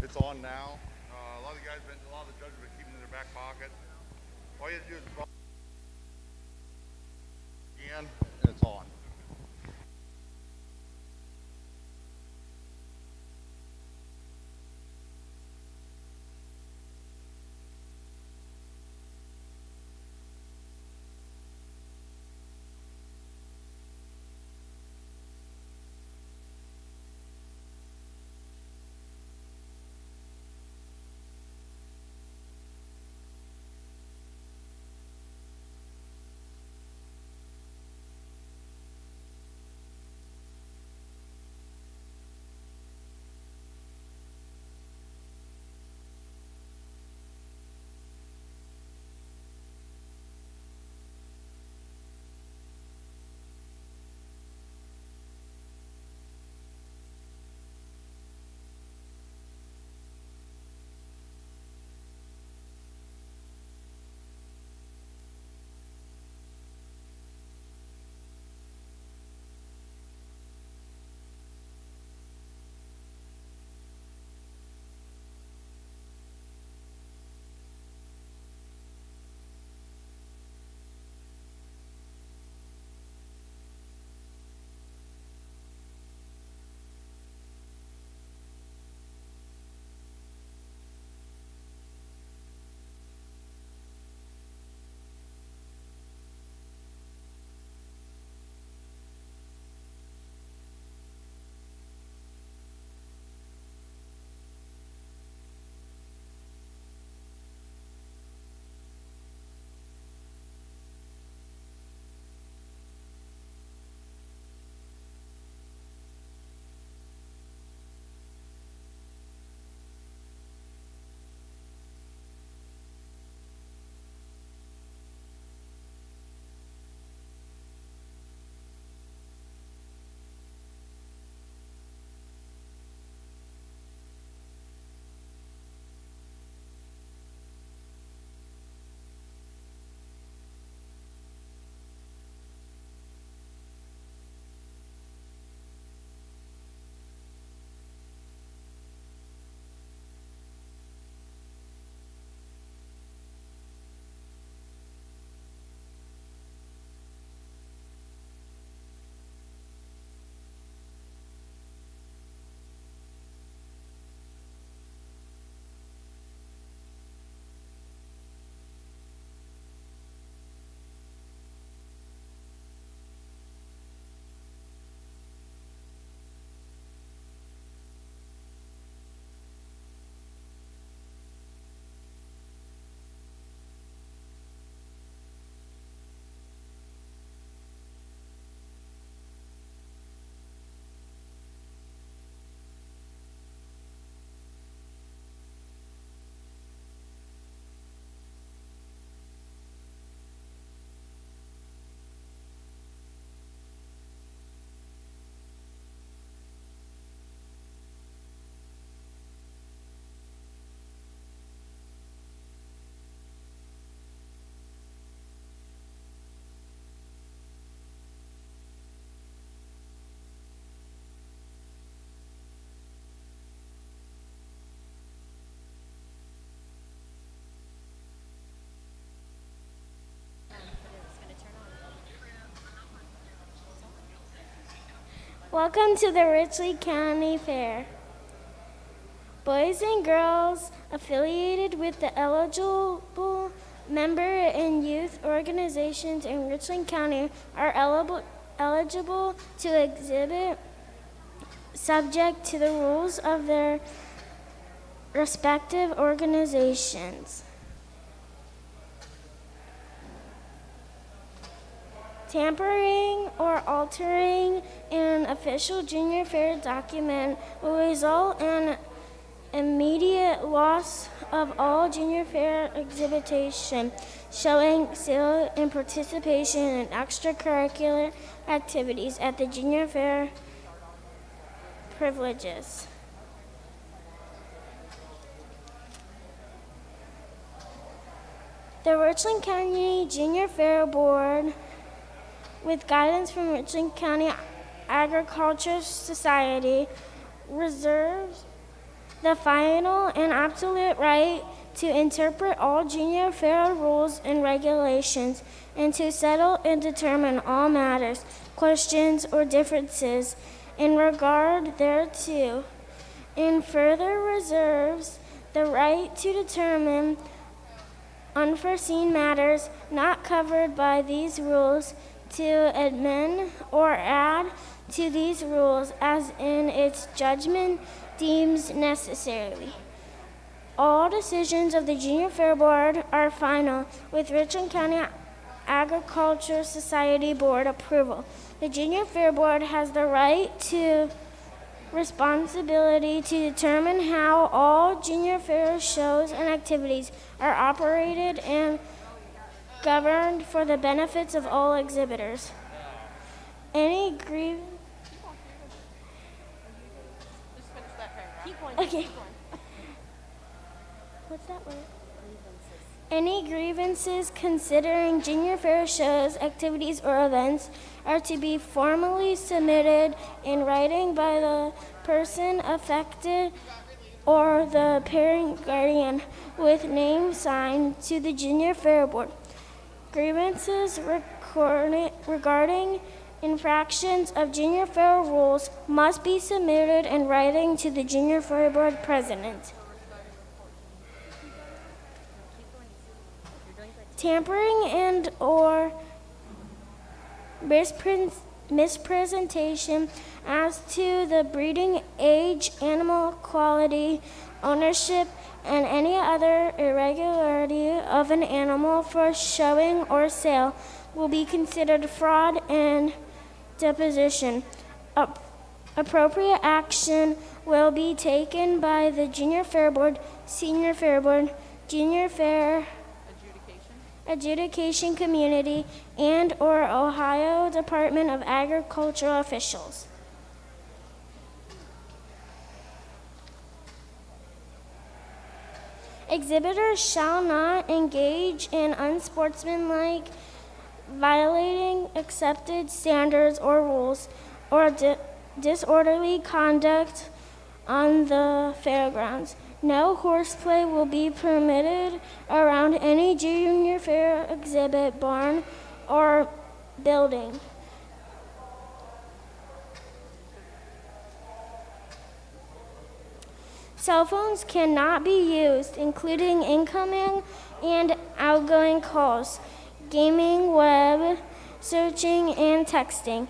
It's on now. A lot of the judges have been keeping it in their back pocket. All you have to do is press again, and it's on. Welcome to the Richland County Fair. Boys and girls affiliated with the eligible member and youth organizations in Richland County are eligible to exhibit subject to the rules of their respective organizations. Tampering or altering an official junior fair document will result in immediate loss of all junior fair exhibition, showing skill and participation in extracurricular activities at the junior fair privileges. The Richland County Junior Fair Board, with guidance from Richland County Agriculture Society, reserves the final and absolute right to interpret all junior fair rules and regulations, and to settle and determine all matters, questions, or differences in regard thereto, and further reserves the right to determine unforeseen matters not covered by these rules, to amend or add to these rules as in its judgment deems necessary. All decisions of the Junior Fair Board are final with Richland County Agriculture Society Board approval. The Junior Fair Board has the right to responsibility to determine how all junior fair shows and activities are operated and governed for the benefits of all exhibitors. Any grievance? Okay. What's that word? Any grievances considering junior fair shows, activities, or events are to be formally submitted in writing by the person affected or the parent guardian with name signed to the Junior Fair Board. Grievances regarding infractions of Junior Fair rules must be submitted in writing to the Junior Fair Board president. Tampering and or mispresentation as to the breeding, age, animal quality, ownership, and any other irregularity of an animal for showing or sale will be considered fraud and deposition. Appropriate action will be taken by the Junior Fair Board, Senior Fair Board, Junior Fair Adjudication Community, and or Ohio Department of Agriculture officials. Exhibitors shall not engage in unsportsmanlike, violating accepted standards or rules, or disorderly conduct on the fairgrounds. No horseplay will be permitted around any junior fair exhibit, barn, or building. Cell phones cannot be used, including incoming and outgoing calls, gaming, web searching, and texting.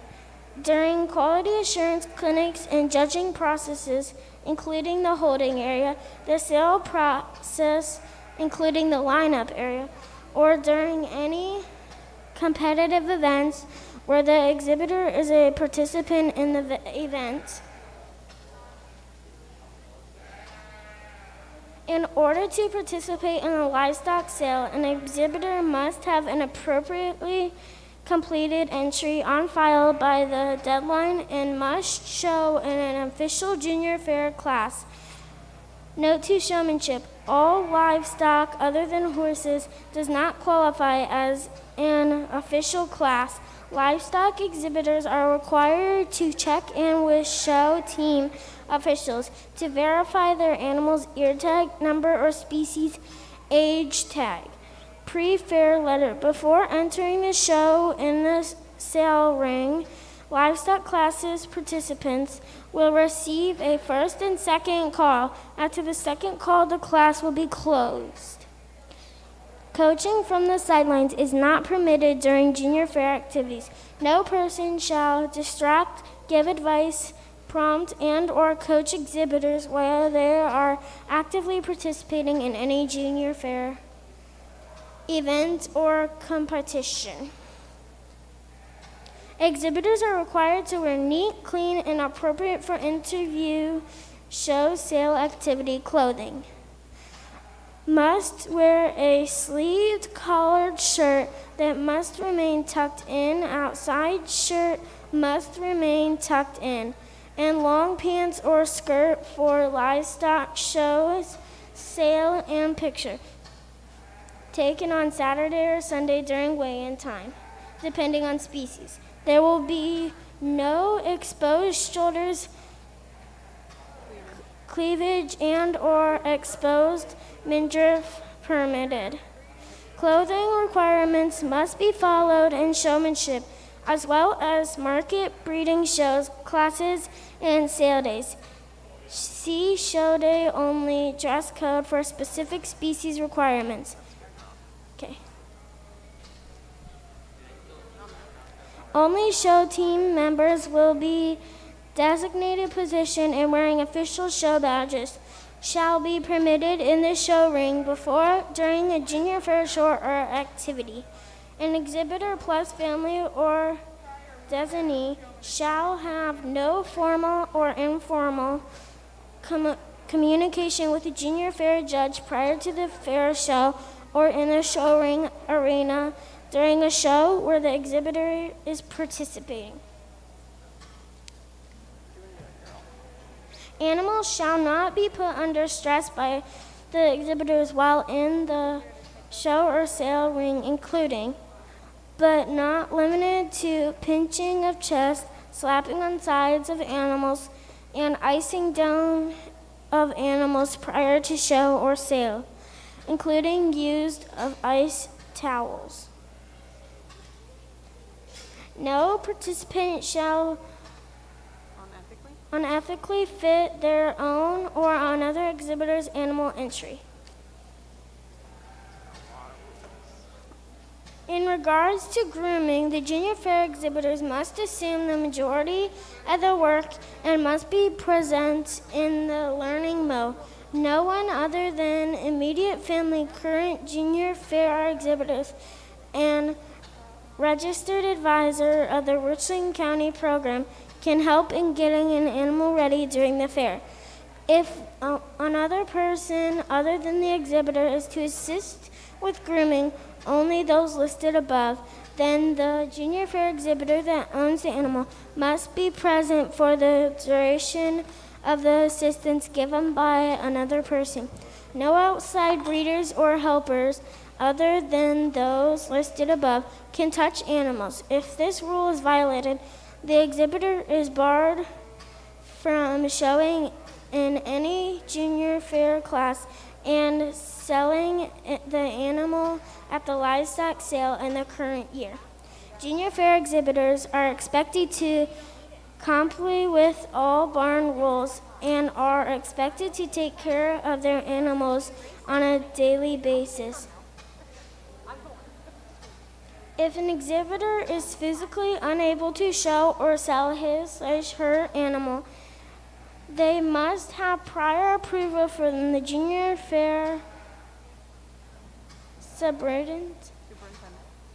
During quality assurance clinics and judging processes, including the holding area, the sale process, including the lineup area, or during any competitive events where the exhibitor is a participant in the event. In order to participate in a livestock sale, an exhibitor must have an appropriately completed entry on file by the deadline and must show in an official junior fair class. Note to showmanship: all livestock other than horses does not qualify as an official class. Livestock exhibitors are required to check in with show team officials to verify their animal's ear tag, number or species, age tag, pre-fair letter. Before entering the show in the sale ring, livestock classes participants will receive a first and second call. After the second call, the class will be closed. Coaching from the sidelines is not permitted during junior fair activities. No person shall distract, give advice, prompt, and or coach exhibitors while they are actively participating in any junior fair event or competition. Exhibitors are required to wear neat, clean, and appropriate for interview, show, sale, activity clothing. Must wear a sleeved collared shirt that must remain tucked in. Outside shirt must remain tucked in. And long pants or skirt for livestock shows, sale, and picture. Taken on Saturday or Sunday during weigh-in time, depending on species. There will be no exposed shoulders, cleavage and or exposed midriff permitted. Clothing requirements must be followed in showmanship, as well as market breeding shows, classes, and sale days. See show day only dress code for specific species requirements. Okay. Only show team members will be designated position and wearing official show badges shall be permitted in the show ring before, during a junior fair show or activity. An exhibitor plus family or designee shall have no formal or informal communication with the junior fair judge prior to the fair show or in the show ring arena during a show where the exhibitor is participating. Animals shall not be put under stress by the exhibitors while in the show or sale ring, including, but not limited to, pinching of chest, slapping on sides of animals, and icing down of animals prior to show or sale, including use of ice towels. No participant shall unethically fit their own or another exhibitor's animal entry. In regards to grooming, the junior fair exhibitors must assume the majority of the work and must be present in the learning mode. No one other than immediate family, current junior fair exhibitors, and registered advisor of the Richland County program can help in getting an animal ready during the fair. If another person other than the exhibitor is to assist with grooming only those listed above, then the junior fair exhibitor that owns the animal must be present for the duration of the assistance given by another person. No outside breeders or helpers other than those listed above can touch animals. If this rule is violated, the exhibitor is barred from showing in any junior fair class and selling the animal at the livestock sale in the current year. Junior fair exhibitors are expected to comply with all barn rules and are expected to take care of their animals on a daily basis. If an exhibitor is physically unable to show or sell his/her animal, they must have prior approval from the junior fair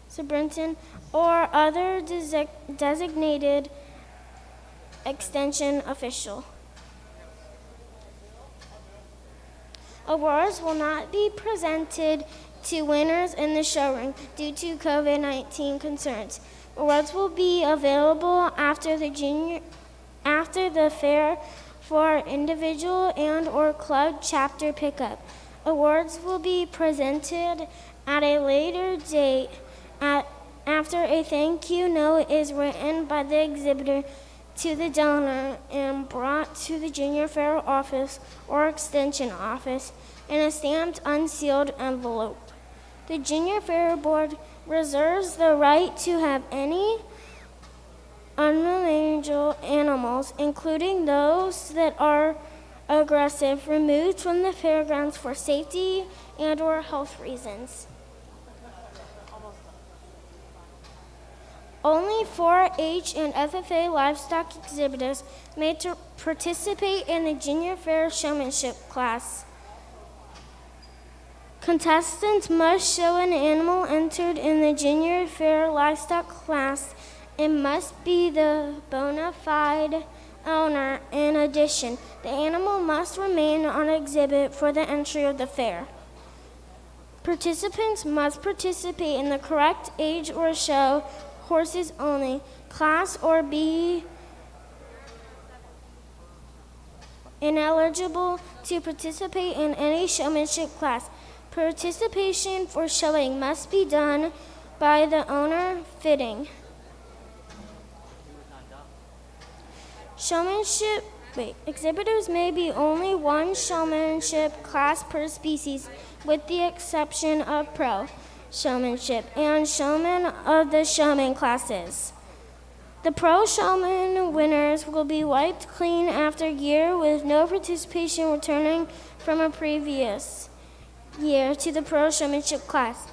superintendent or other designated extension official. Awards will not be presented to winners in the show ring due to COVID-19 concerns. Awards will be available after the fair for individual and or club chapter pickup. Awards will be presented at a later date after a thank you note is written by the exhibitor to the donor and brought to the junior fair office or extension office in a stamped unsealed envelope. The Junior Fair Board reserves the right to have any unmanaged animals, including those that are aggressive, removed from the fairgrounds for safety and or health reasons. Only 4-H and FFA livestock exhibitors may participate in the Junior Fair showmanship class. Contestants must show an animal entered in the Junior Fair livestock class and must be the bona fide owner. In addition, the animal must remain on exhibit for the entry of the fair. Participants must participate in the correct age or show horses only class or be ineligible to participate in any showmanship class. Participation for showing must be done by the owner fitting. Showmanship Exhibitors may be only one showmanship class per species, with the exception of pro showmanship and showman of the showman classes. The pro showman winners will be wiped clean after a year with no participation returning from a previous year to the pro showmanship class.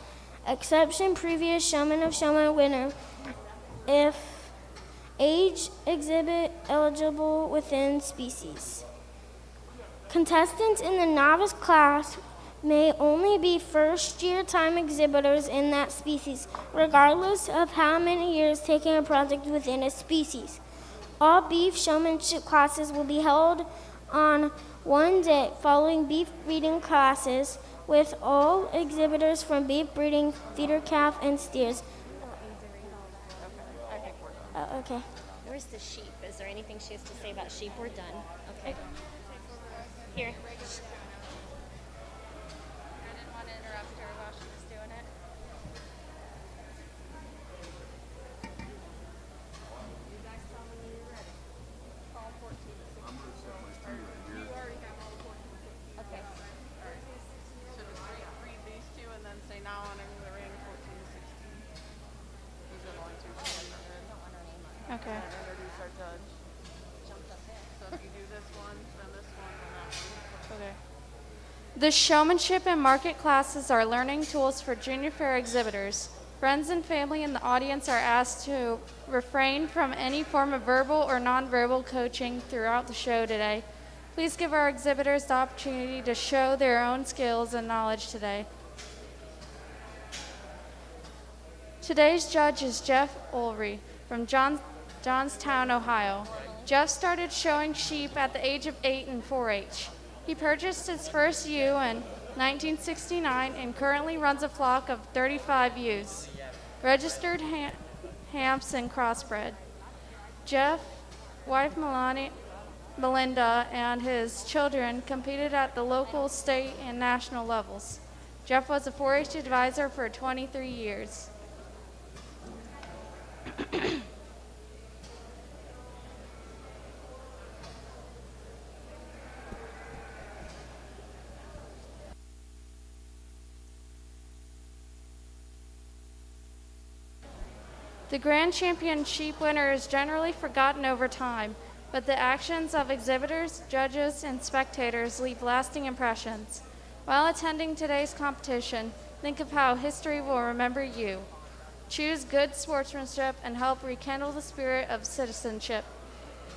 Exception previous showman of showman winner if age exhibit eligible within species. Contestants in the novice class may only be first-year time exhibitors in that species, regardless of how many years taking a project within a species. All beef showmanship classes will be held on one day following beef breeding classes, with all exhibitors from beef breeding, feeder calf, and steers. Okay. Where's the sheep? Is there anything she has to say about sheep? We're done. Okay. Here. I didn't want to interrupt her while she was doing it. You guys tell me when you're ready. Call 14 to 16. I'm going to set my two right here. You already have all the 14 to 16. Okay. Alright. Should I read these two and then say now honoring the ring 14 to 16? These are the only two she has on her. Okay. Introduce our judge. So if you do this one, then this one, then that one. Okay. The showmanship and market classes are learning tools for junior fair exhibitors. Friends and family in the audience are asked to refrain from any form of verbal or nonverbal coaching throughout the show today. Please give our exhibitors the opportunity to show their own skills and knowledge today. Today's judge is Jeff Ulrey from Johnstown, Ohio. Jeff started showing sheep at the age of 8 in 4-H. He purchased his first ewe in 1969 and currently runs a flock of 35 ewes, registered hamps and crossbred. Jeff, wife Melinda, and his children competed at the local, state, and national levels. Jeff was a 4-H advisor for 23 years. The Grand Champion sheep winner is generally forgotten over time, but the actions of exhibitors, judges, and spectators leave lasting impressions. While attending today's competition, think of how history will remember you. Choose good sportsmanship and help rekindle the spirit of citizenship.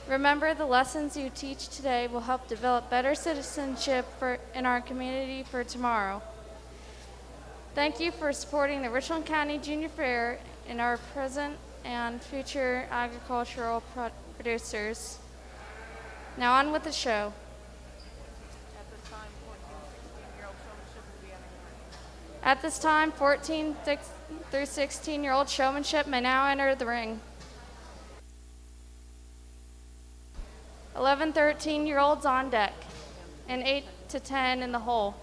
Remember, the lessons you teach today will help develop better citizenship in our community for tomorrow. Thank you for supporting the Richland County Junior Fair and our present and future agricultural producers. Now on with the show. At this time, 14 through 16-year-old showmanship may now enter the ring. 11, 13-year-olds on deck, and 8 to 10 in the hole.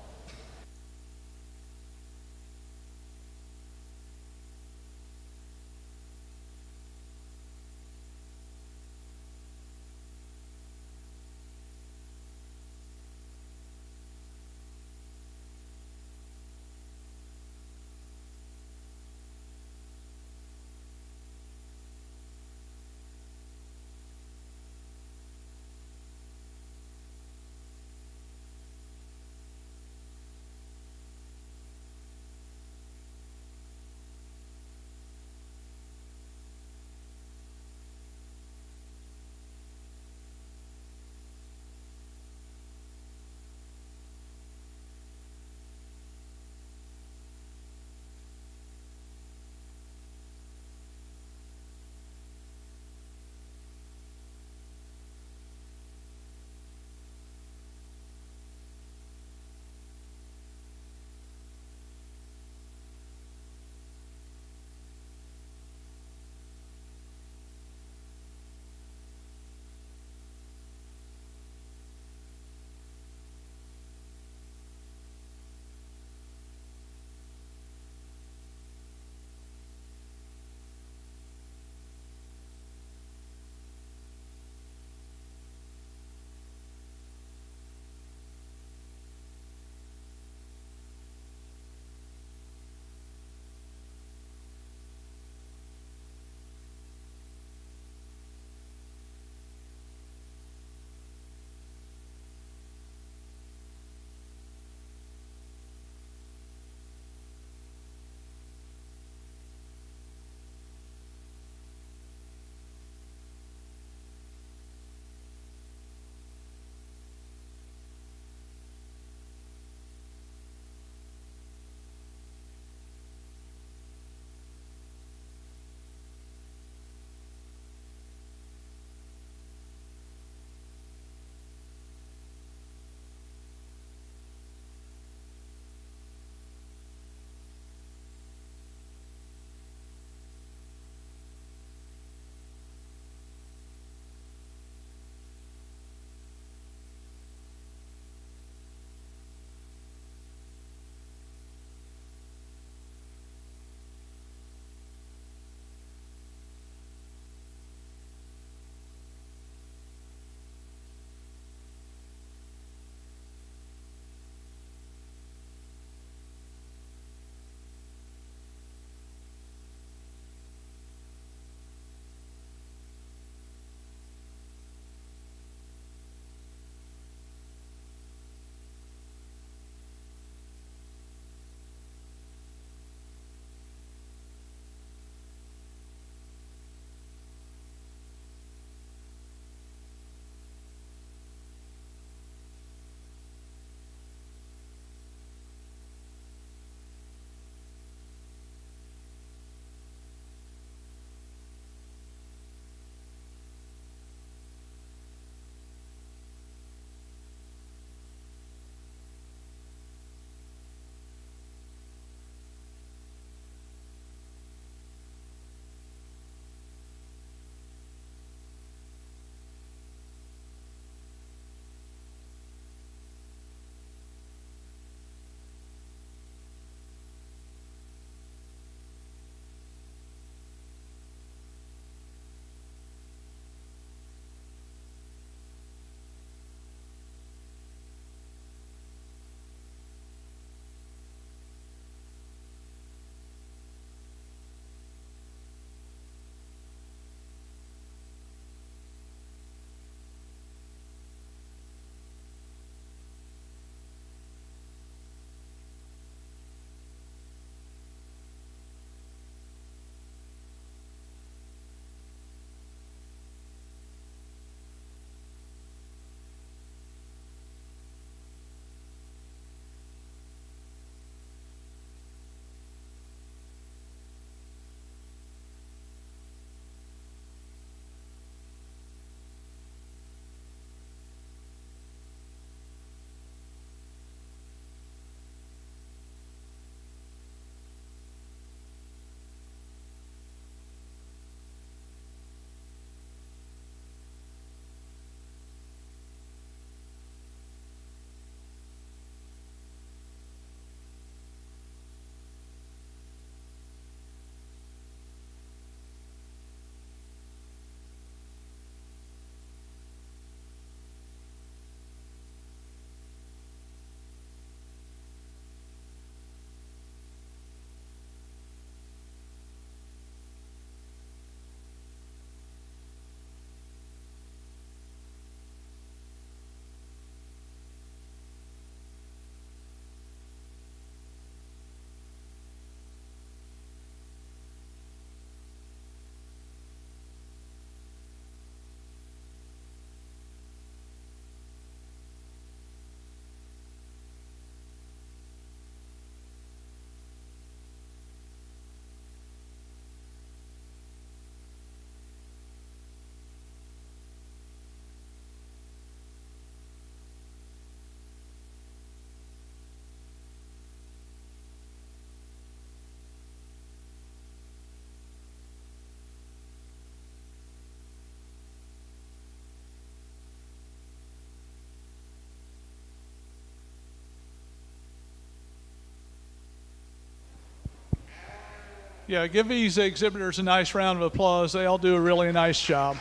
Yeah, give these exhibitors a nice round of applause. They all do a really nice job.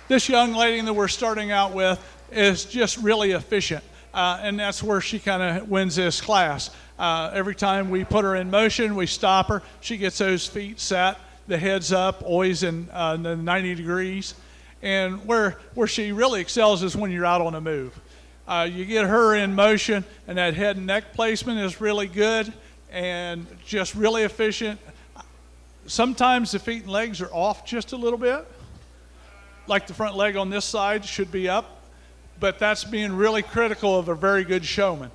This young lady that we're starting out with is just really efficient, and that's where she kind of wins this class. Every time we put her in motion, we stop her. She gets those feet set, the head's up, always in the 90 degrees. And where she really excels is when you're out on a move. You get her in motion, and that head and neck placement is really good and just really efficient. Sometimes the feet and legs are off just a little bit, like the front leg on this side should be up, but that's being really critical of a very good showman.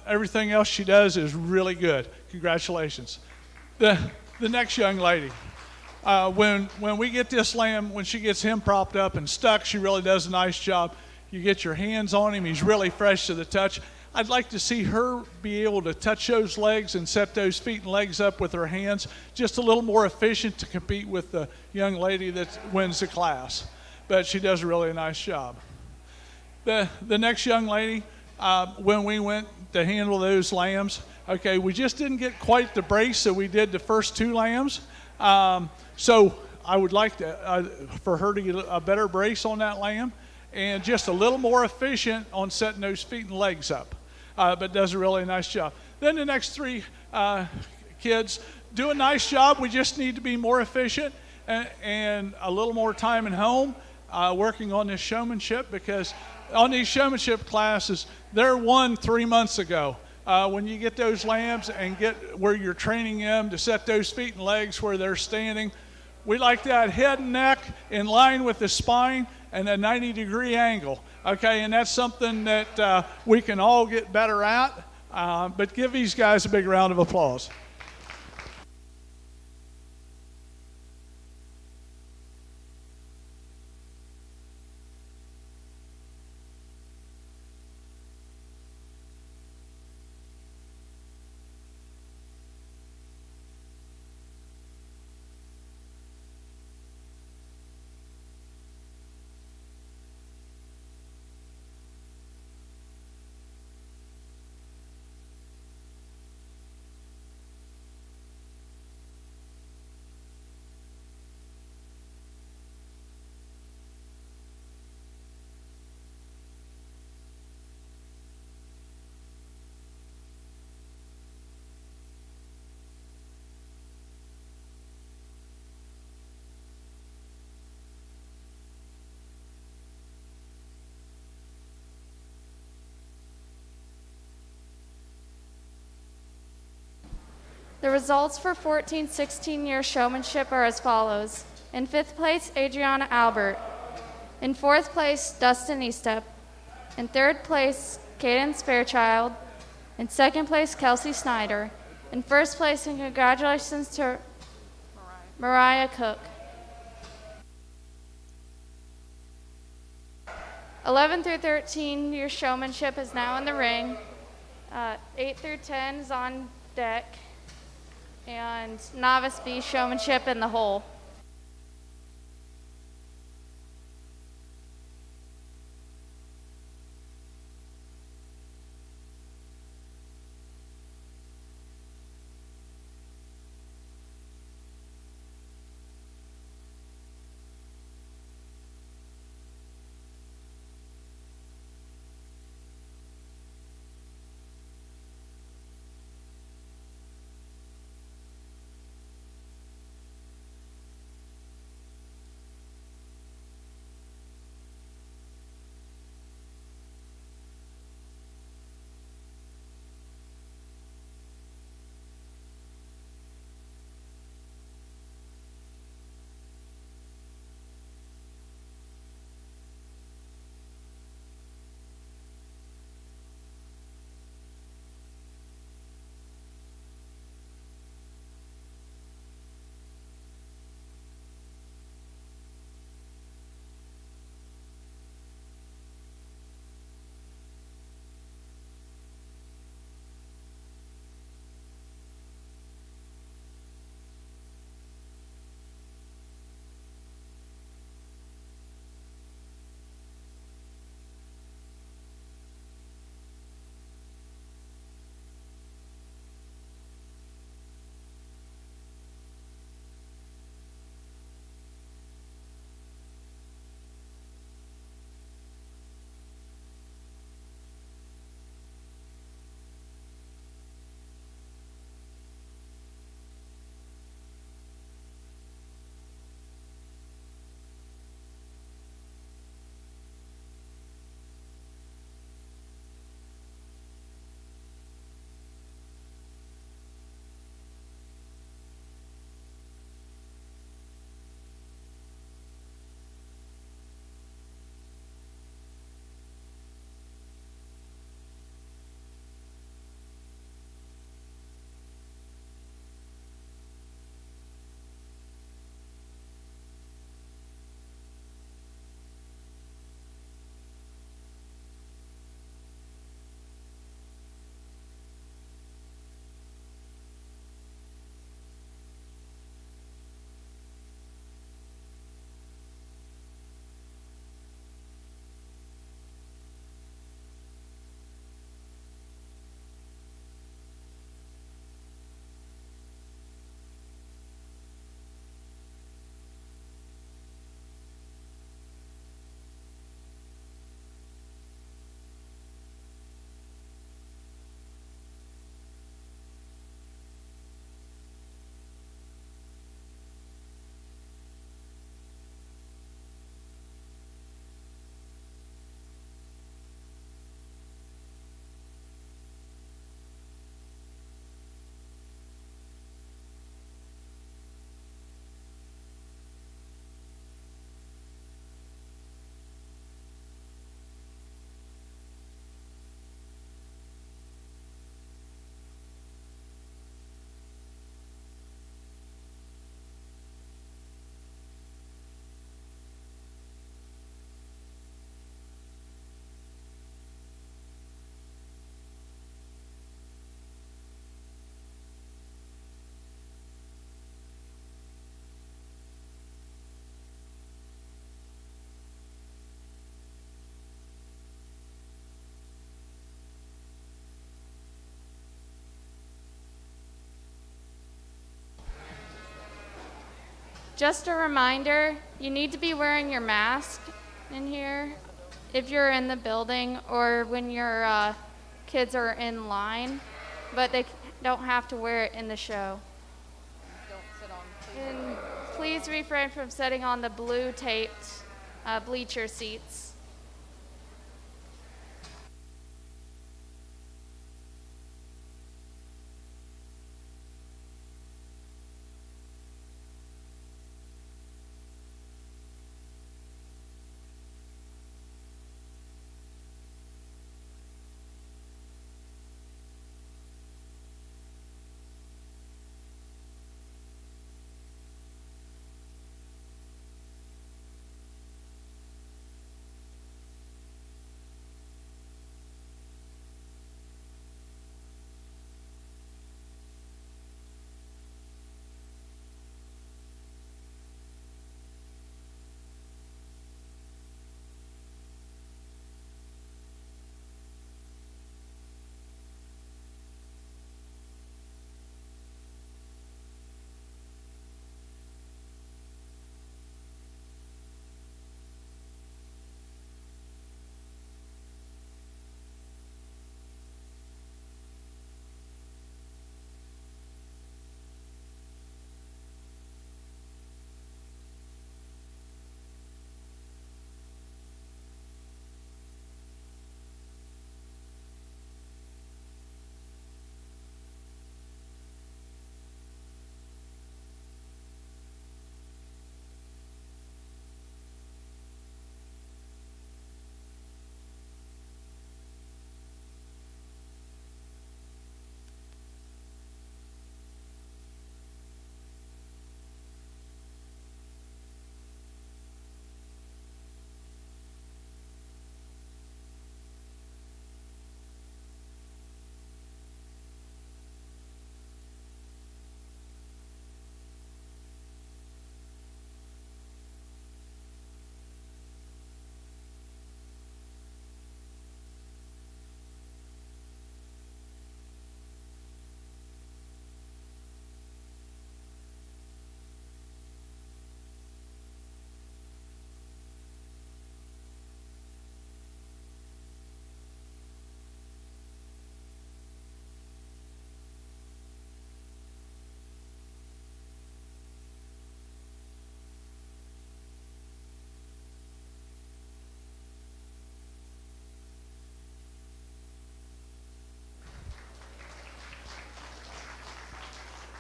Everything else she does is really good. Congratulations. The next young lady, when we get this lamb, when she gets him propped up and stuck, she really does a nice job. You get your hands on him, he's really fresh to the touch. I'd like to see her be able to touch those legs and set those feet and legs up with her hands, just a little more efficient to compete with the young lady that wins the class. But she does a really nice job. The next young lady, when we went to handle those lambs, okay, we just didn't get quite the brace that we did the first two lambs. So I would like for her to get a better brace on that lamb and just a little more efficient on setting those feet and legs up. But does a really nice job. Then the next three kids do a nice job. We just need to be more efficient and a little more time at home working on this showmanship, because on these showmanship classes, they're won 3 months ago. When you get those lambs and get where you're training them to set those feet and legs where they're standing, we like that head and neck in line with the spine and a 90-degree angle. Okay, and that's something that we can all get better at, but give these guys a big round of applause. The results for 14-16-year showmanship are as follows. In 5th place, Adriana Albert. In 4th place, Dustin Estep. In 3rd place, Cadence Fairchild. In 2nd place, Kelsey Snyder. In 1st place, and congratulations to Mariah Cook. 11 through 13, your showmanship is now in the ring. 8 through 10 is on deck. And novice B showmanship in the hole. Just a reminder, you need to be wearing your mask in here if you're in the building or when your kids are in line, but they don't have to wear it in the show. And please refrain from sitting on the blue taped bleacher seats.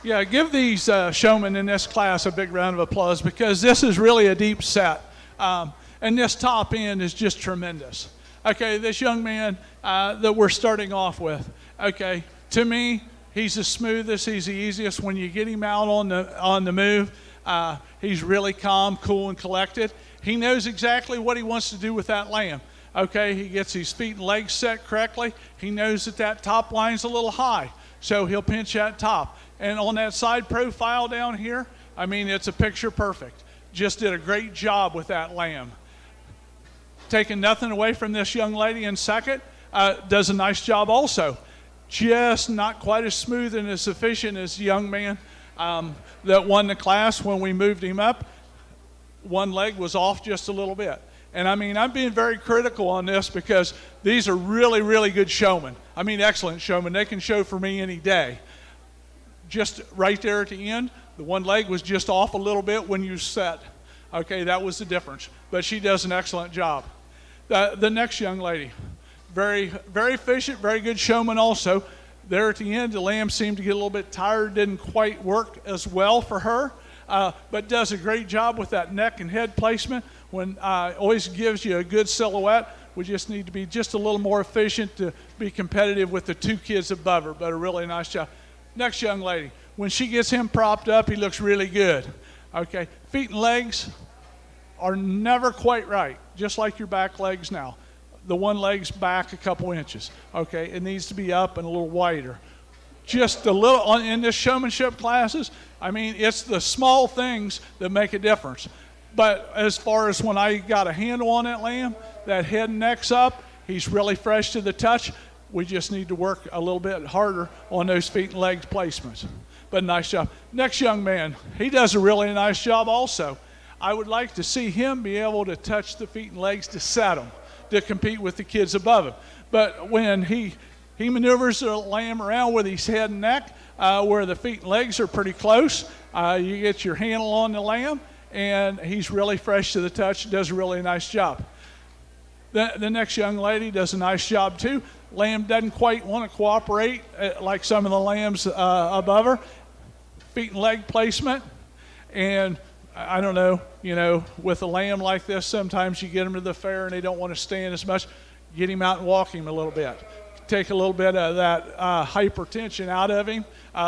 Yeah, give these showmen in this class a big round of applause because this is really a deep set. And this top end is just tremendous. Okay, this young man that we're starting off with, okay, to me, he's the smoothest, he's the easiest. When you get him out on the move, he's really calm, cool, and collected. He knows exactly what he wants to do with that lamb. Okay, he gets his feet and legs set correctly. He knows that top line's a little high, so he'll pinch that top. And on that side profile down here, I mean, it's a picture perfect. Just did a great job with that lamb. Taking nothing away from this young lady in second, does a nice job also. Just not quite as smooth and as efficient as the young man that won the class. When we moved him up, one leg was off just a little bit. And I mean, I'm being very critical on this because these are really, really good showmen. I mean, excellent showmen. They can show for me any day. Just right there at the end, the one leg was just off a little bit when you set. Okay, that was the difference. But she does an excellent job. The next young lady, very, very efficient, very good showman also. There at the end, the lamb seemed to get a little bit tired, didn't quite work as well for her, but does a great job with that neck and head placement. When always gives you a good silhouette. We just need to be just a little more efficient to be competitive with the two kids above her, but a really nice job. Next young lady, when she gets him propped up, he looks really good. Okay, feet and legs are never quite right, just like your back legs now. The one leg's back a couple inches. Okay, it needs to be up and a little wider. Just a little, in this showmanship classes, I mean, it's the small things that make a difference. But as far as when I got a handle on that lamb, that head and neck's up, he's really fresh to the touch. We just need to work a little bit harder on those feet and legs placements. But nice job. Next young man, he does a really nice job also. I would like to see him be able to touch the feet and legs to set them, to compete with the kids above him. But when he maneuvers the lamb around with his head and neck, where the feet and legs are pretty close, you get your handle on the lamb, and he's really fresh to the touch, does a really nice job. The next young lady does a nice job too. Lamb doesn't quite want to cooperate like some of the lambs above her. Feet and leg placement, and I don't know, with a lamb like this, sometimes you get him to the fair and they don't want to stand as much. Get him out and walk him a little bit. Take a little bit of that hypertension out of him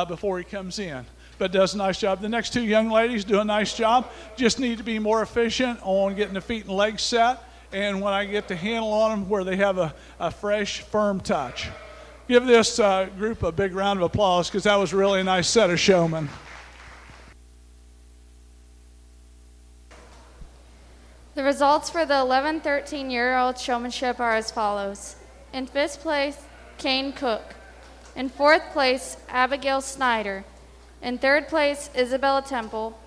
before he comes in. But does a nice job. The next two young ladies do a nice job. Just need to be more efficient on getting the feet and legs set. And when I get the handle on them where they have a fresh, firm touch. Give this group a big round of applause because that was a really nice set of showmen. The results for the 11-13-year-old showmanship are as follows. In 5th place, Kane Cook. In 4th place, Abigail Snyder. In 3rd place, Isabella Temple.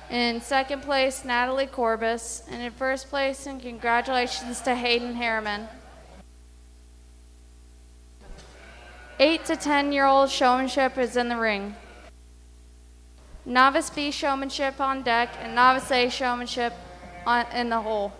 In 2nd place, Natalie Corbus. And in 1st place, and congratulations to Hayden Harriman. 8 to 10-year-old showmanship is in the ring. Novice B showmanship on deck and Novice A showmanship in the hole.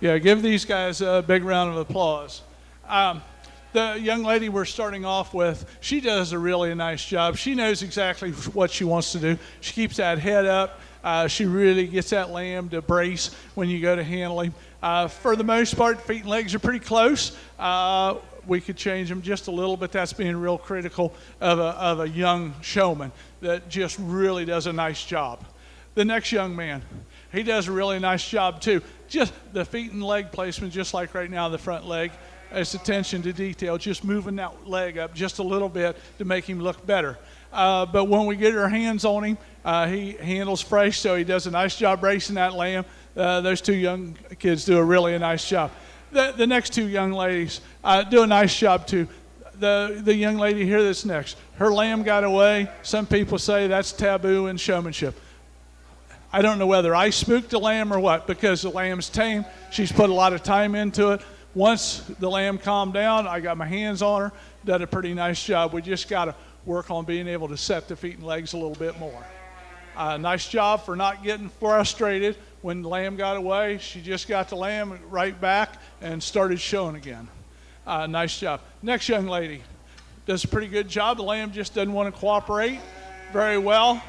Yeah, give these guys a big round of applause. The young lady we're starting off with, she does a really nice job. She knows exactly what she wants to do. She keeps that head up. She really gets that lamb to brace when you go to handle him. For the most part, feet and legs are pretty close. We could change them just a little, but that's being real critical of a young showman that just really does a nice job. The next young man, he does a really nice job too. Just the feet and leg placement, just like right now, the front leg. It's attention to detail, just moving that leg up just a little bit to make him look better. But when we get our hands on him, he handles fresh, so he does a nice job racing that lamb. Those two young kids do a really nice job. The next two young ladies do a nice job too. The young lady here that's next, her lamb got away. Some people say that's taboo in showmanship. I don't know whether I spooked the lamb or what, because the lamb's tame. She's put a lot of time into it. Once the lamb calmed down, I got my hands on her, did a pretty nice job. We just got to work on being able to set the feet and legs a little bit more. Nice job for not getting frustrated. When the lamb got away, she just got the lamb right back and started showing again. Nice job. Next young lady does a pretty good job. The lamb just doesn't want to cooperate very well.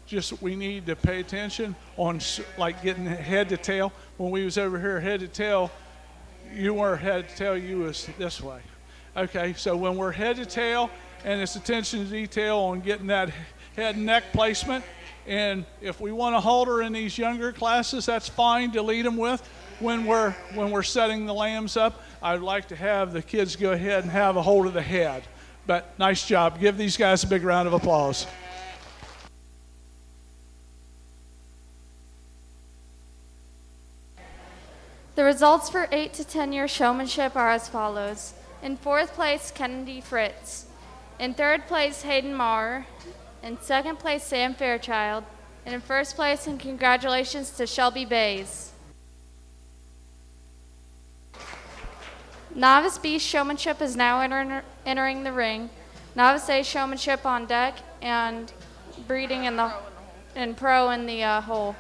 Just we need to pay attention on like getting head to tail. When we was over here head to tail, you weren't head to tail, you was this way. Okay, so when we're head to tail and it's attention to detail on getting that head and neck placement, and if we want to hold her in these younger classes, that's fine to lead them with. When we're setting the lambs up, I'd like to have the kids go ahead and have a hold of the head. But nice job. Give these guys a big round of applause. The results for 8 to 10 year showmanship are as follows. In 4th place, Kennedy Fritz. In 3rd place, Hayden Maher. In 2nd place, Sam Fairchild. And in 1st place, and congratulations to Shelby Bays. Novice B showmanship is now entering the ring. Novice A showmanship on deck, and breeding and pro in the hole.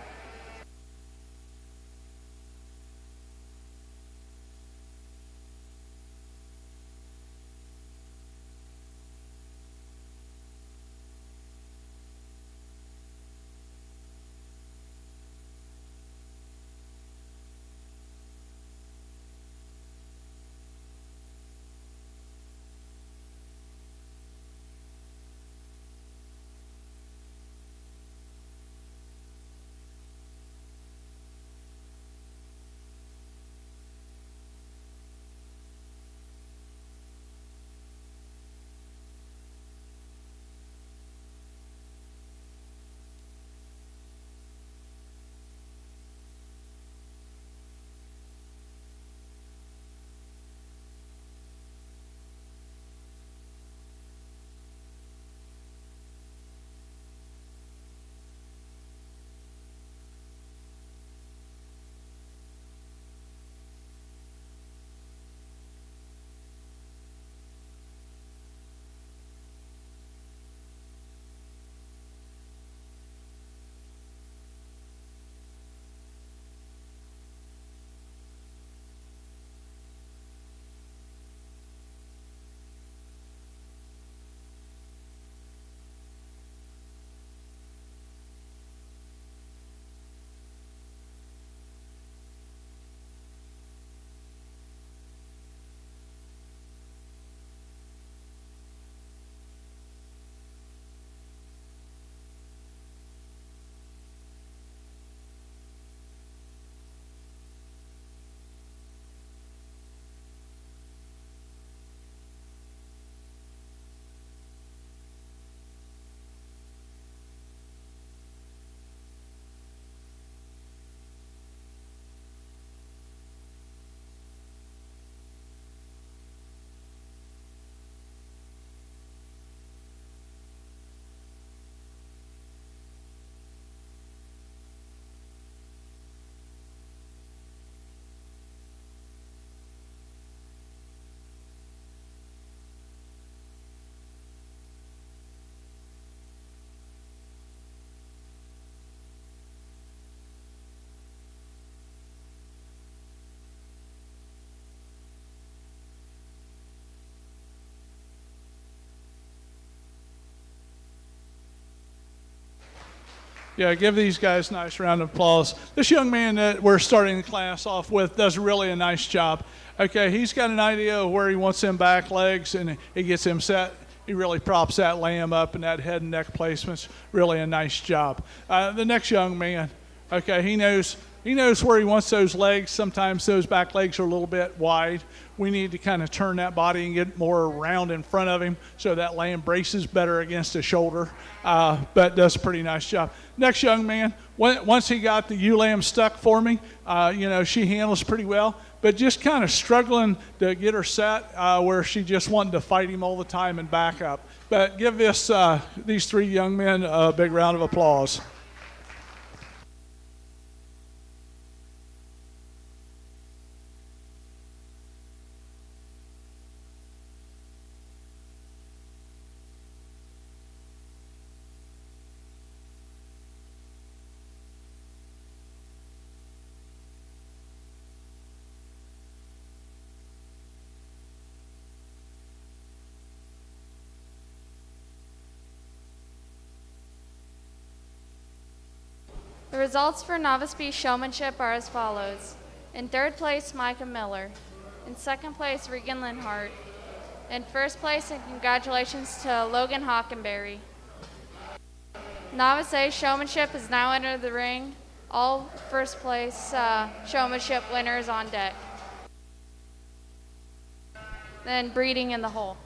Yeah, give these guys a nice round of applause. This young man that we're starting the class off with does really a nice job. Okay, he's got an idea of where he wants them back legs, and he gets him set. He really props that lamb up, and that head and neck placement's really a nice job. The next young man, okay, he knows where he wants those legs. Sometimes those back legs are a little bit wide. We need to kind of turn that body and get more round in front of him so that lamb braces better against the shoulder, but does a pretty nice job. Next young man, once he got the ewe lamb stuck for me, she handles pretty well, but just kind of struggling to get her set where she just wanted to fight him all the time and back up. But give these three young men a big round of applause. The results for Novice B showmanship are as follows. In third place, Micah Miller. In second place, Regan Linhart. In first place, and congratulations to Logan Hockenberry. Novice A showmanship is now entered the ring. All first place showmanship winners on deck. Then breeding in the hole.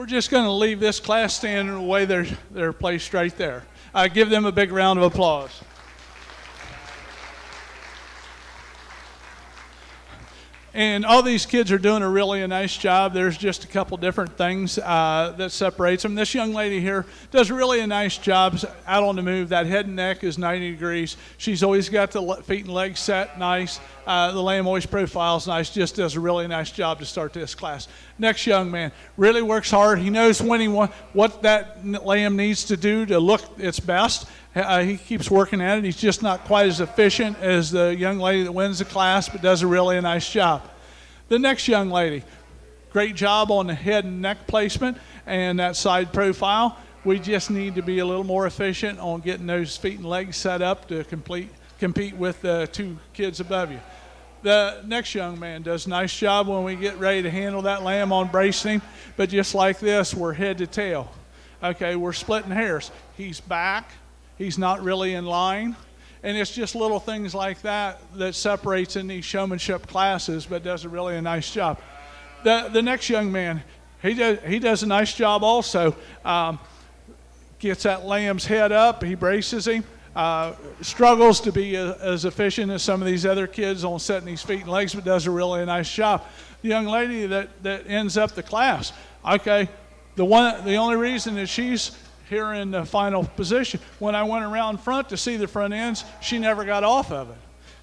We're just going to leave this class standing the way they're placed right there. Give them a big round of applause. And all these kids are doing a nice job. There's just a couple different things that separates them. This young lady here does really a nice job out on the move. That head and neck is 90 degrees. She's always got the feet and legs set nice. The lamb always profiles nice. Just does a really nice job to start this class. Next young man really works hard. He knows when what that lamb needs to do to look its best. He keeps working at it. He's just not quite as efficient as the young lady that wins the class, but does a really nice job. The next young lady, great job on the head and neck placement and that side profile. We just need to be a little more efficient on getting those feet and legs set up to compete with the two kids above you. The next young man does a nice job when we get ready to handle that lamb on bracing him, but just like this, we're head to tail. Okay, we're splitting hairs. He's back. He's not really in line. And it's just little things like that separates in these showmanship classes, but does a really nice job. The next young man, he does a nice job also. Gets that lamb's head up, he braces him, struggles to be as efficient as some of these other kids on setting these feet and legs, but does a really nice job. The young lady that ends up the class, okay, the only reason that she's here in the final position, when I went around front to see the front ends, she never got off of it.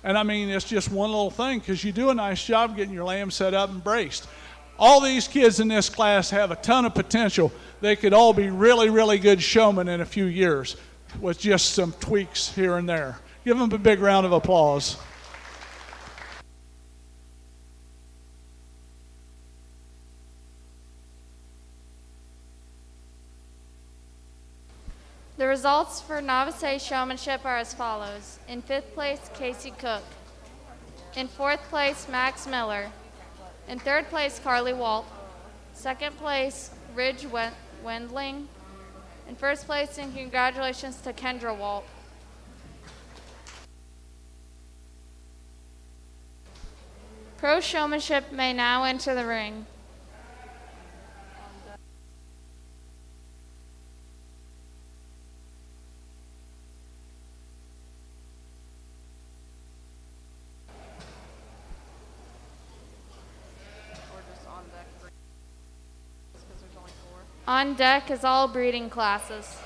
And I mean, it's just one little thing, because you do a nice job getting your lamb set up and braced. All these kids in this class have a ton of potential. They could all be really, really good showmen in a few years with just some tweaks here and there. Give them a big round of applause. The results for Novice A showmanship are as follows. In 5th place, Casey Cook. In 4th place, Max Miller. In 3rd place, Carly Walt. 2nd place, Ridge Wendling. In 1st place, and congratulations to Kendra Walt. Pro showmanship may now enter the ring. On deck is all breeding classes.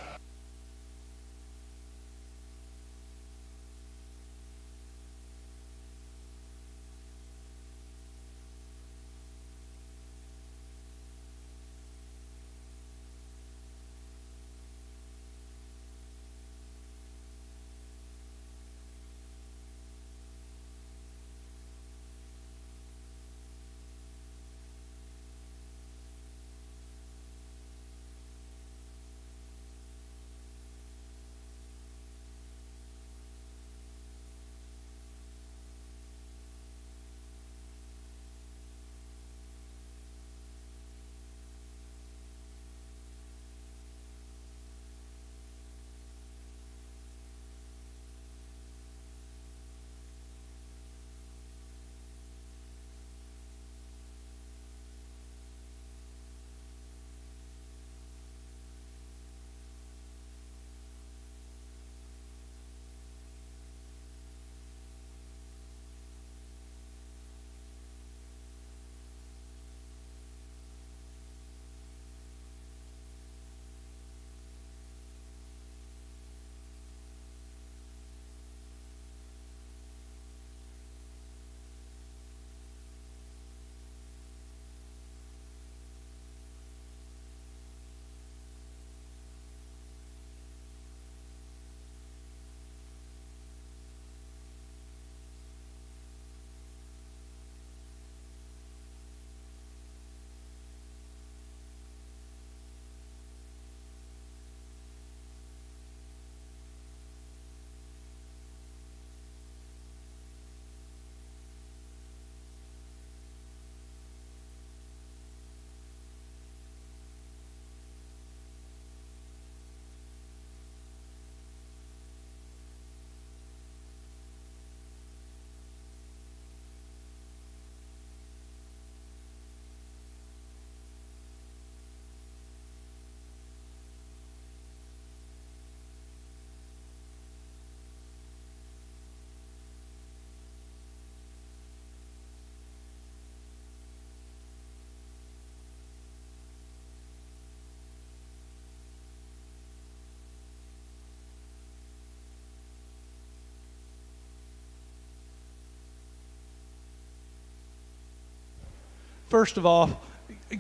first of all,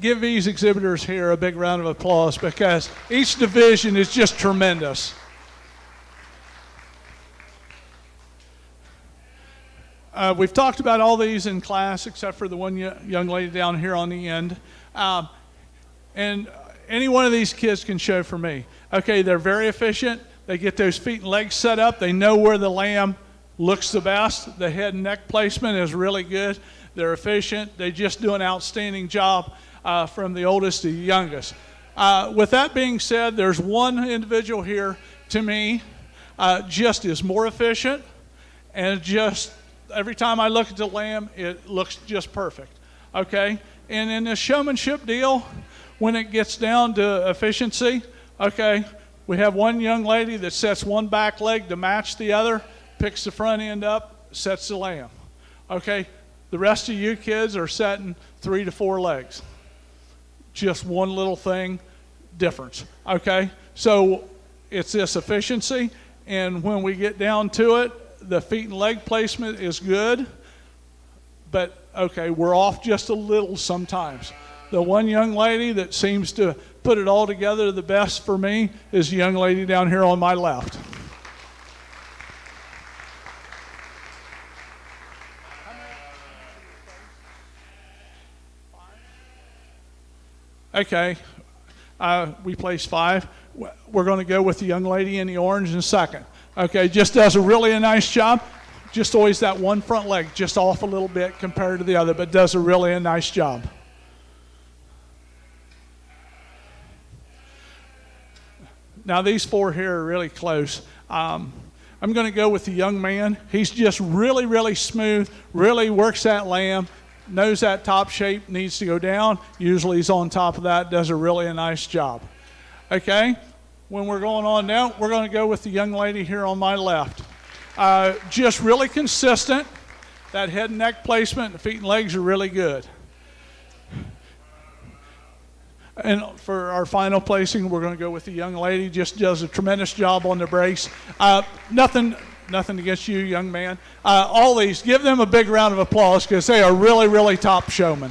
give these exhibitors here a big round of applause because each division is just tremendous. We've talked about all these in class except for the one young lady down here on the end. And any one of these kids can show for me. Okay, they're very efficient. They get those feet and legs set up. They know where the lamb looks the best. The head and neck placement is really good. They're efficient. They just do an outstanding job from the oldest to the youngest. With that being said, there's one individual here, to me, just is more efficient, and just every time I look at the lamb, it looks just perfect. Okay? And in this showmanship deal, when it gets down to efficiency, okay, we have one young lady that sets one back leg to match the other, picks the front end up, sets the lamb. Okay? The rest of you kids are setting 3 to 4 legs. Just one little thing difference. Okay? So it's this efficiency, and when we get down to it, the feet and leg placement is good, but okay, we're off just a little sometimes. The one young lady that seems to put it all together the best for me is the young lady down here on my left. Okay, we placed 5. We're going to go with the young lady in the orange in second. Okay, just does a really nice job. Just always that one front leg just off a little bit compared to the other, but does a really nice job. Now these 4 here are really close. I'm going to go with the young man. He's just really, really smooth, really works that lamb, knows that top shape needs to go down. Usually he's on top of that, does a really nice job. Okay? When we're going on down, we're going to go with the young lady here on my left. Just really consistent. That head and neck placement, the feet and legs are really good. And for our final placing, we're going to go with the young lady. Just does a tremendous job on the brace. Nothing against you, young man. All these, give them a big round of applause because they are really, really top showmen.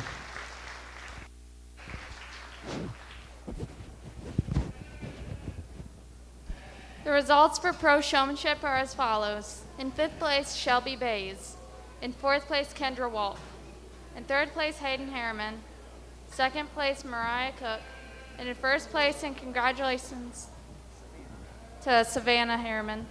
The results for pro showmanship are as follows. In 5th place, Shelby Bays. In 4th place, Kendra Wolf. In 3rd place, Hayden Harriman. 2nd place, Mariah Cook. And in 1st place, and congratulations to Savannah Harriman.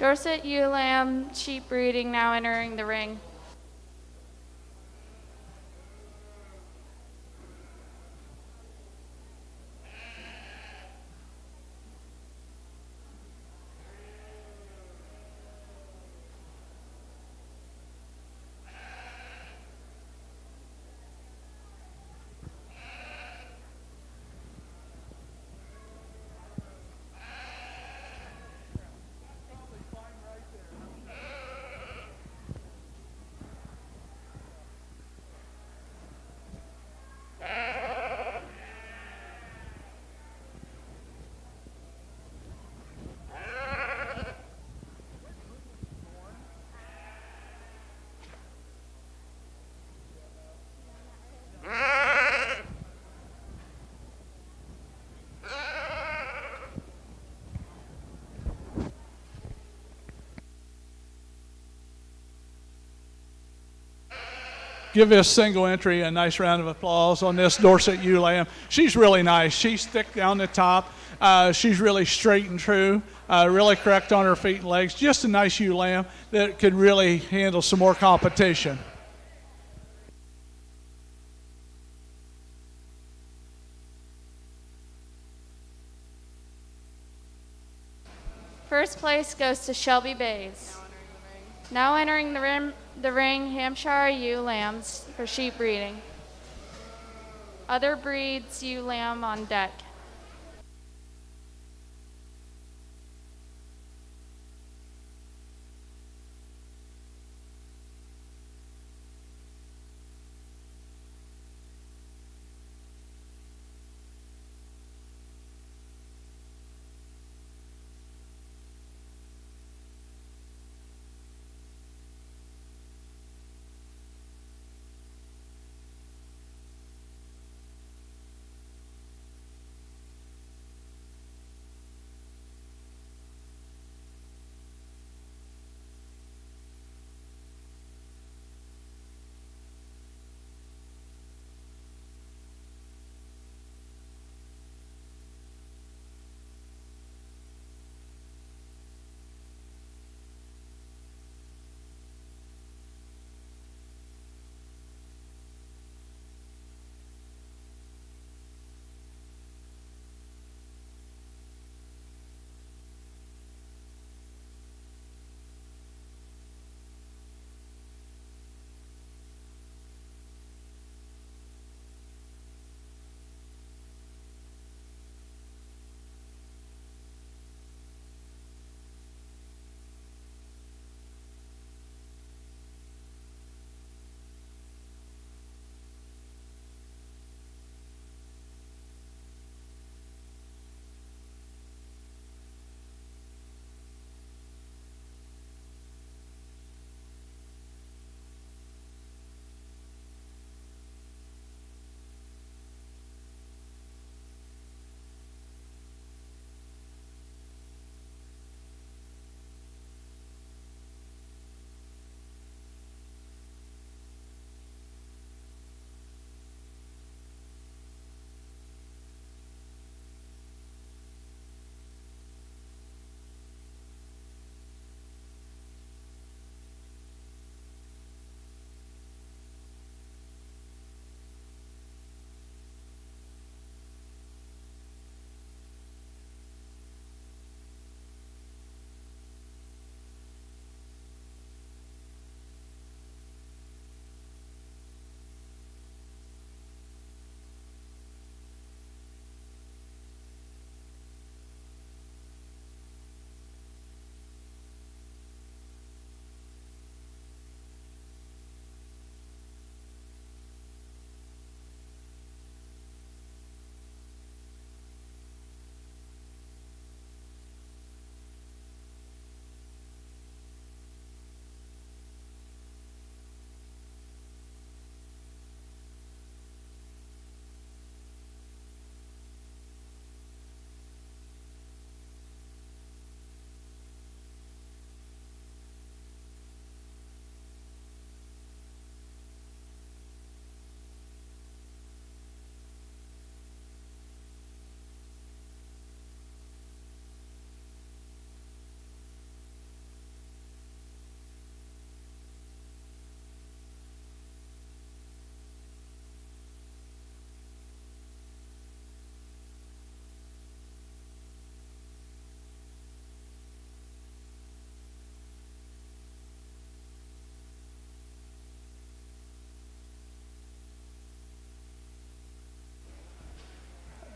Dorset ewe lamb sheep breeding now entering the ring. Give this single entry a nice round of applause on this Dorset ewe lamb. She's really nice. She's thick down the top. She's really straight and true, really correct on her feet and legs. Just a nice ewe lamb that could really handle some more competition. First place goes to Shelby Bays. Now entering the ring, Hampshire ewe lambs for sheep breeding. Other breeds ewe lamb on deck.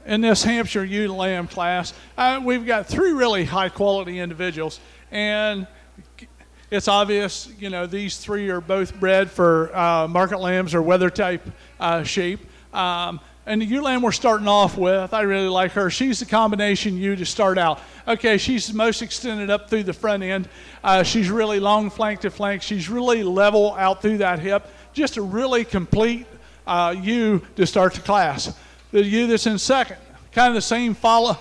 In this Hampshire ewe lamb class, we've got three really high quality individuals, and it's obvious, these three are both bred for market lambs or weather type sheep. And the ewe lamb we're starting off with, I really like her. She's the combination ewe to start out. Okay, she's the most extended up through the front end. She's really long flank to flank. She's really level out through that hip. Just a really complete ewe to start the class. The ewe that's in second, kind of the same, follows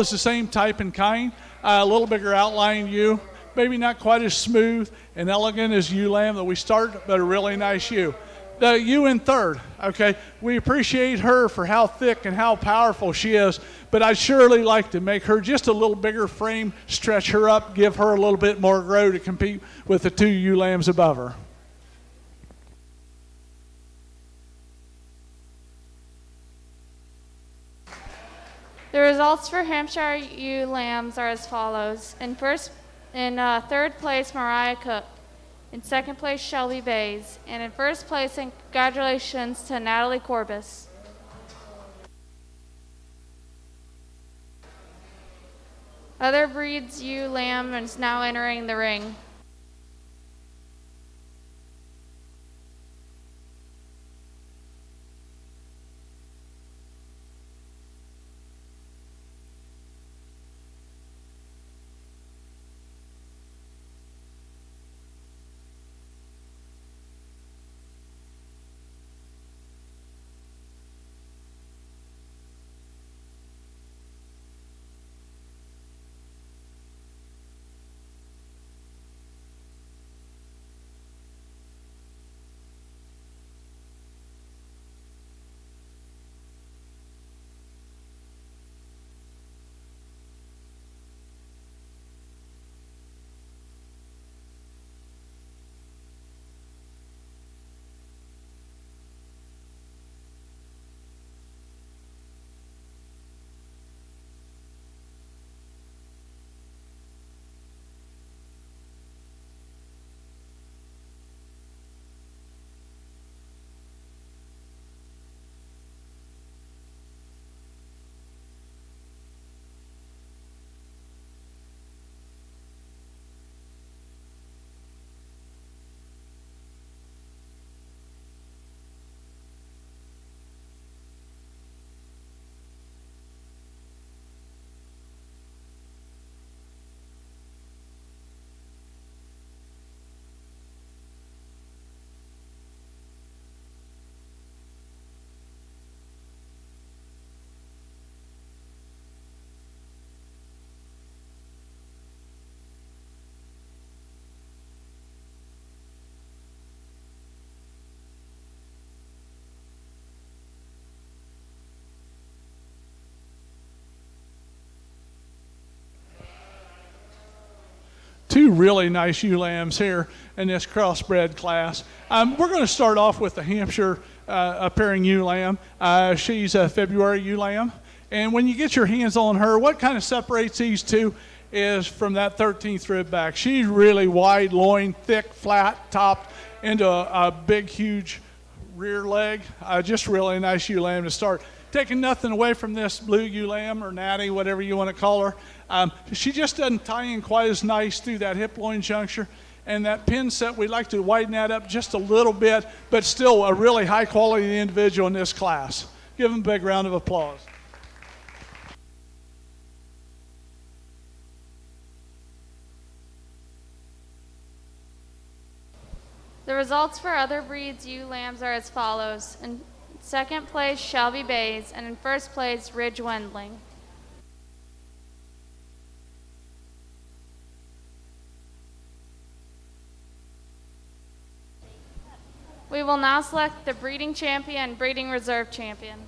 the same type and kind. A little bigger outline ewe, maybe not quite as smooth and elegant as ewe lamb that we start, but a really nice ewe. The ewe in third, okay? We appreciate her for how thick and how powerful she is, but I'd surely like to make her just a little bigger frame, stretch her up, give her a little bit more grow to compete with the 2 ewe lambs above her. The results for Hampshire ewe lambs are as follows. In third place, Mariah Cook. In second place, Shelby Bays. And in first place, and congratulations to Natalie Corbus. Other breeds ewe lamb is now entering the ring. Two really nice ewe lambs here in this crossbred class. We're going to start off with the Hampshire appearing ewe lamb. She's a February ewe lamb. And when you get your hands on her, what kind of separates these two is from that 13th rib back. She's really wide loin, thick, flat, topped into a big, huge rear leg. Just really nice ewe lamb to start. Taking nothing away from this blue ewe lamb or natty, whatever you want to call her. She just doesn't tie in quite as nice through that hip loin juncture. And that pin set, we like to widen that up just a little bit, but still a really high quality individual in this class. Give them a big round of applause. The results for other breeds ewe lambs are as follows. In second place, Shelby Bays, and in first place, Ridge Wendling. We will now select the breeding champion and breeding reserve champion.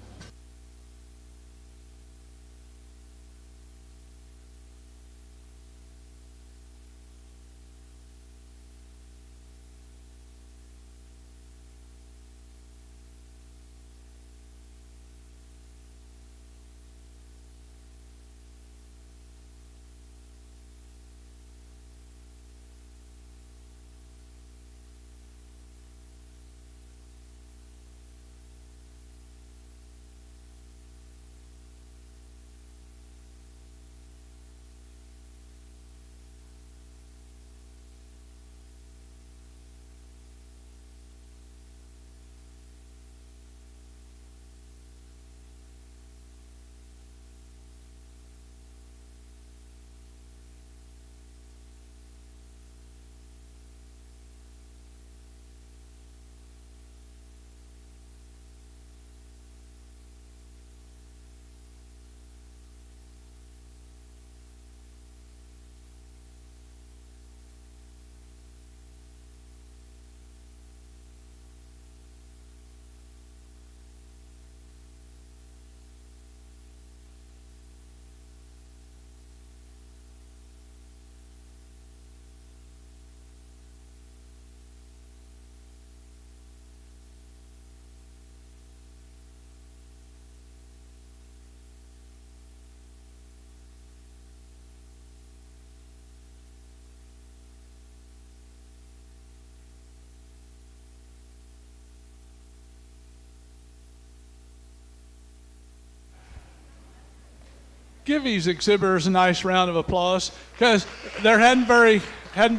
give these exhibitors a nice round of applause, because there hadn't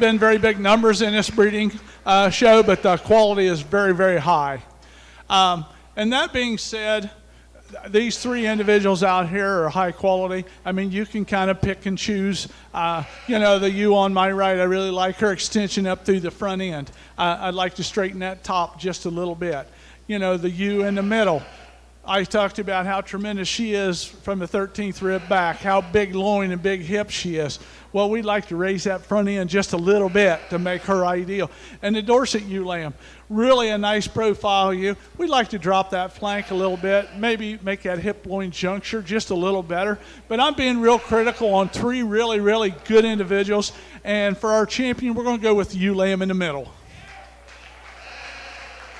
been very big numbers in this breeding show, but the quality is very, very high. And that being said, these three individuals out here are high quality. I mean, you can kind of pick and choose. The ewe on my right, I really like her extension up through the front end. I'd like to straighten that top just a little bit. The ewe in the middle, I talked about how tremendous she is from the 13th rib back, how big loin and big hips she is. Well, we'd like to raise that front end just a little bit to make her ideal. And the Dorset ewe lamb, really a nice profile ewe. We'd like to drop that flank a little bit, maybe make that hip loin juncture just a little better. But I'm being real critical on three really, really good individuals. And for our champion, we're going to go with the ewe lamb in the middle.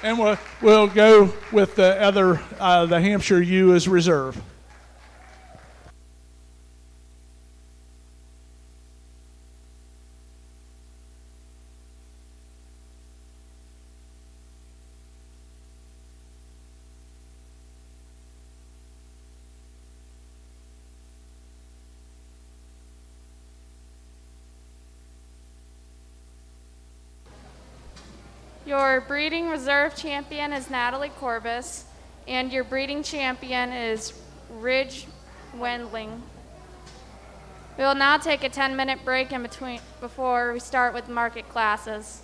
And we'll go with the other, the Hampshire ewe as reserve. Your breeding reserve champion is Natalie Corbus, and your breeding champion is Ridge Wendling. We will now take a 10-minute break in between before we start with market classes.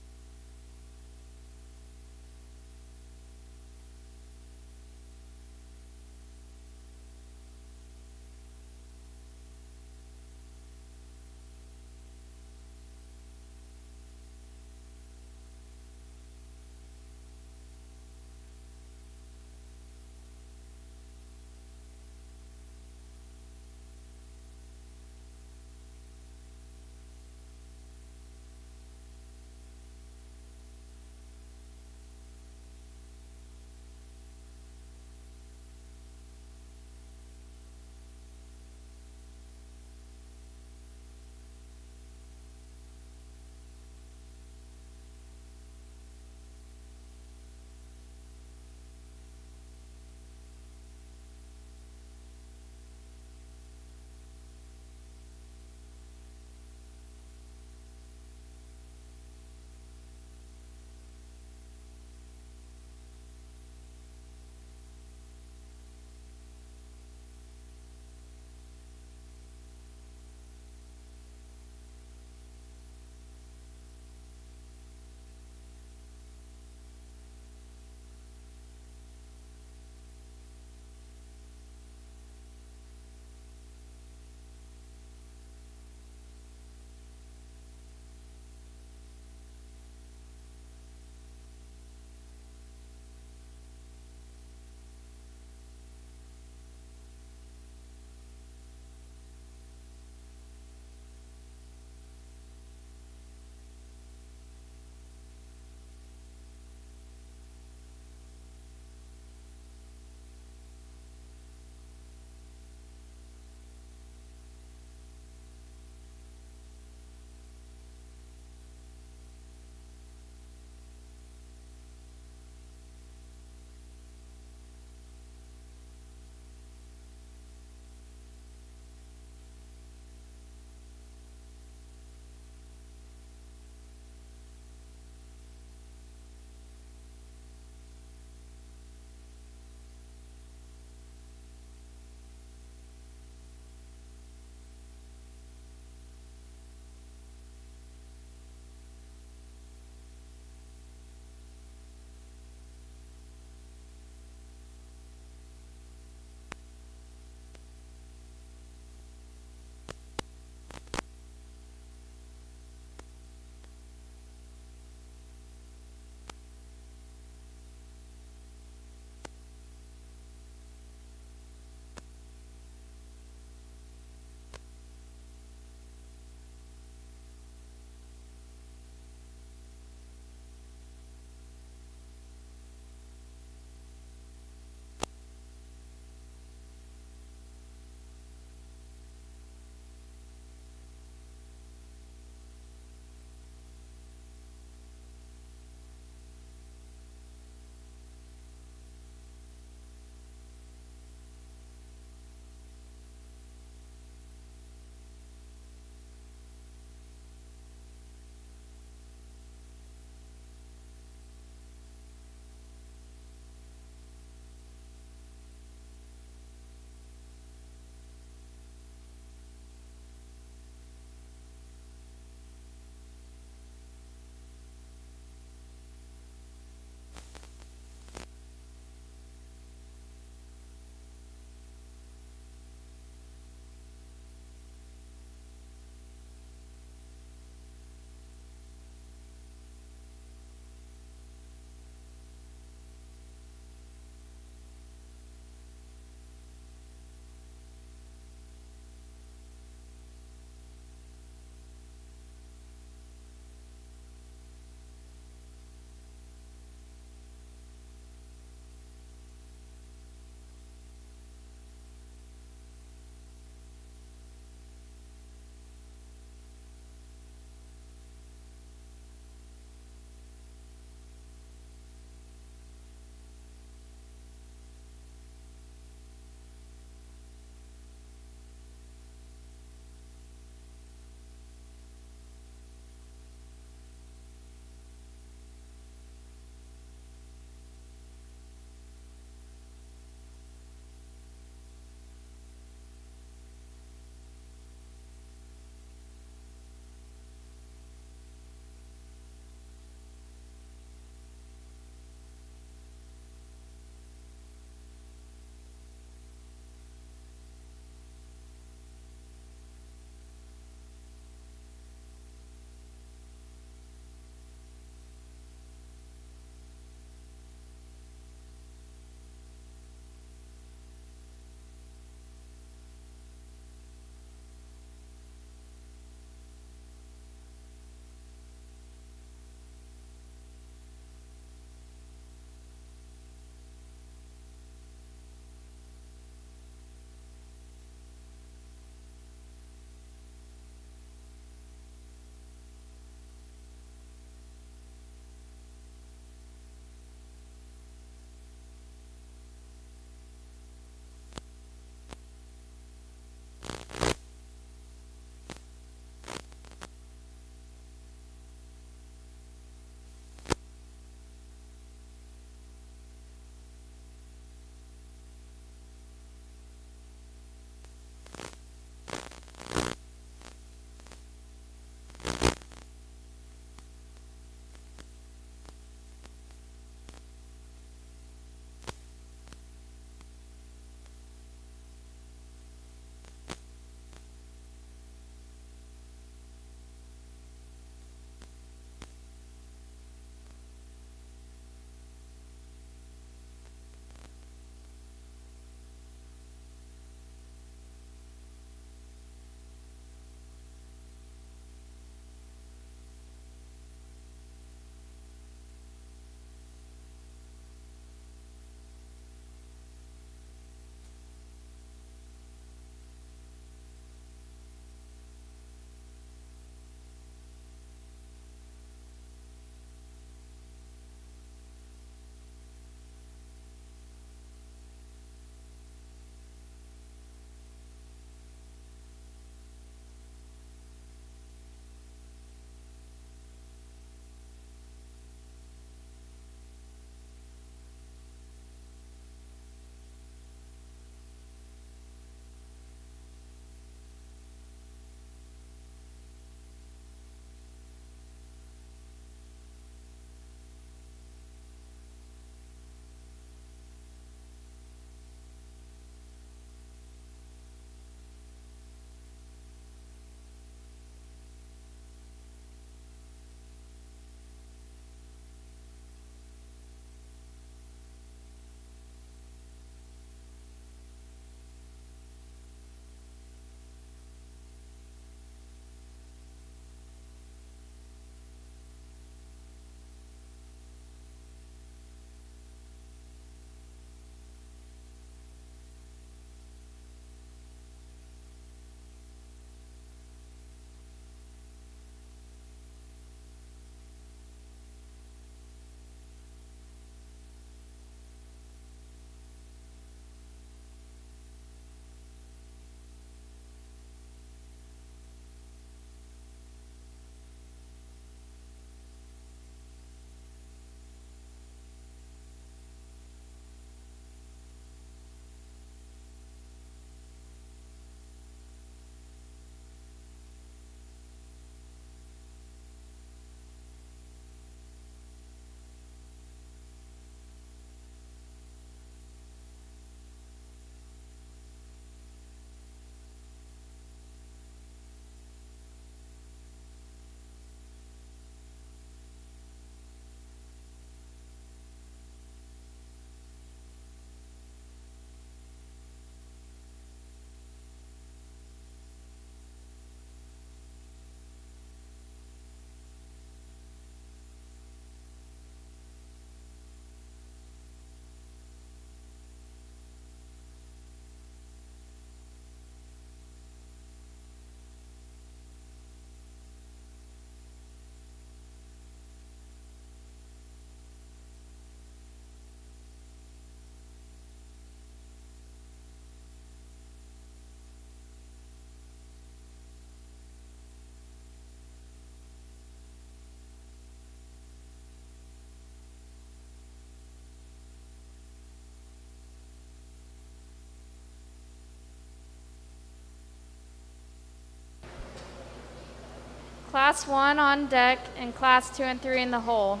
Class 1 on deck and Class 2 and 3 in the hole.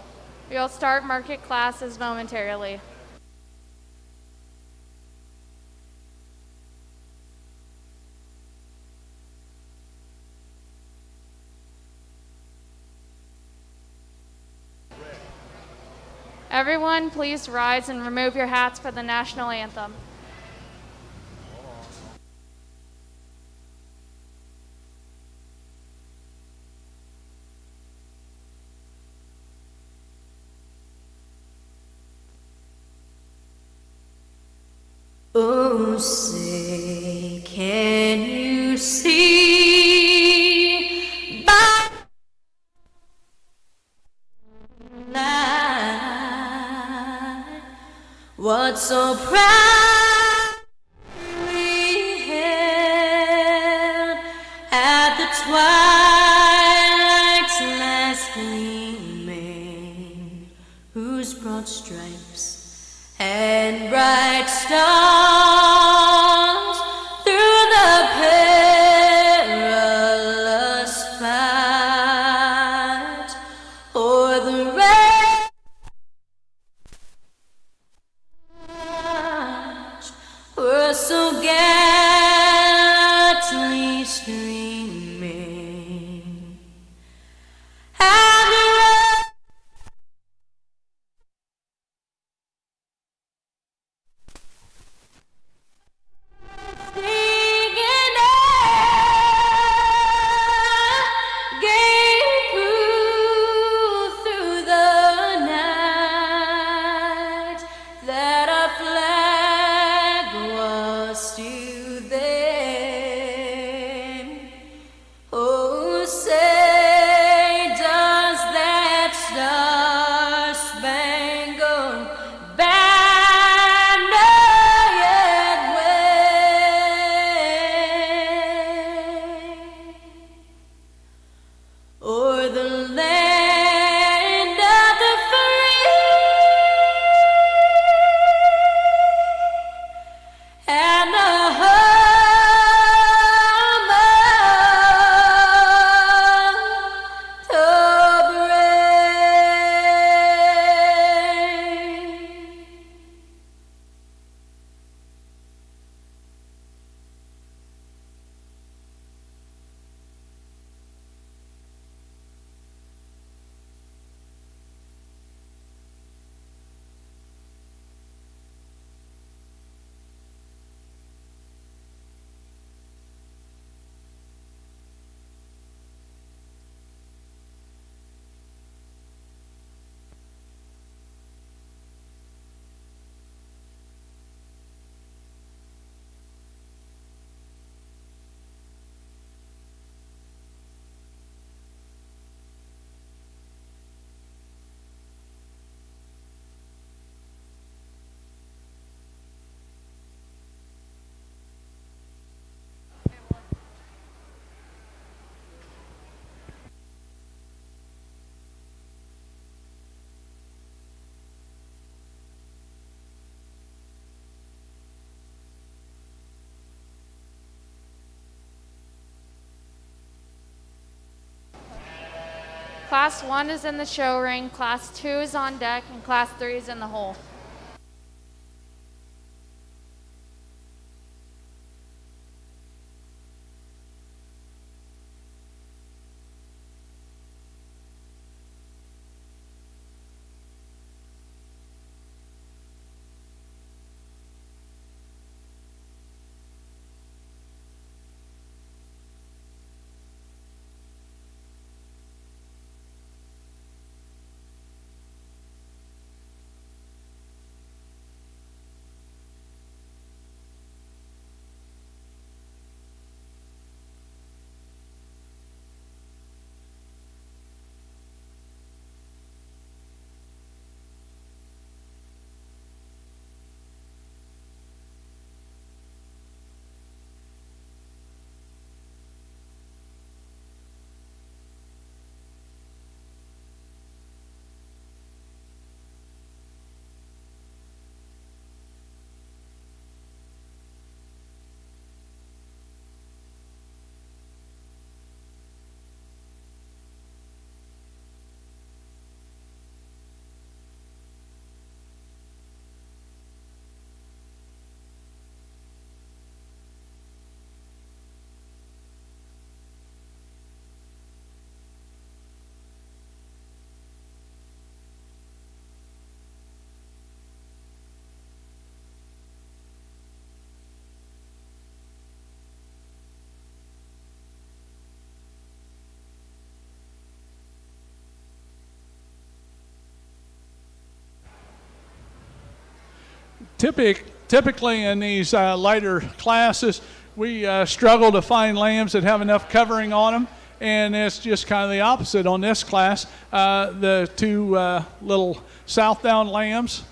We will start market classes momentarily. Everyone, please rise and remove your hats for the national anthem. Oh, say, can you see by night what so proudly held at the twilight's last gleaming, whose broad stripes and bright stars through the perilous fight o'er the rage were so gallantly streaming. And the oh, say, does that star-spangled banner yet wave o'er the land of the free and the home of the brave? Class 1 is in the show ring, Class 2 is on deck, and Class 3 is in the hole. Typically in these lighter classes, we struggle to find lambs that have enough covering on them, and it's just kind of the opposite on this class. The two little Southdown lambs,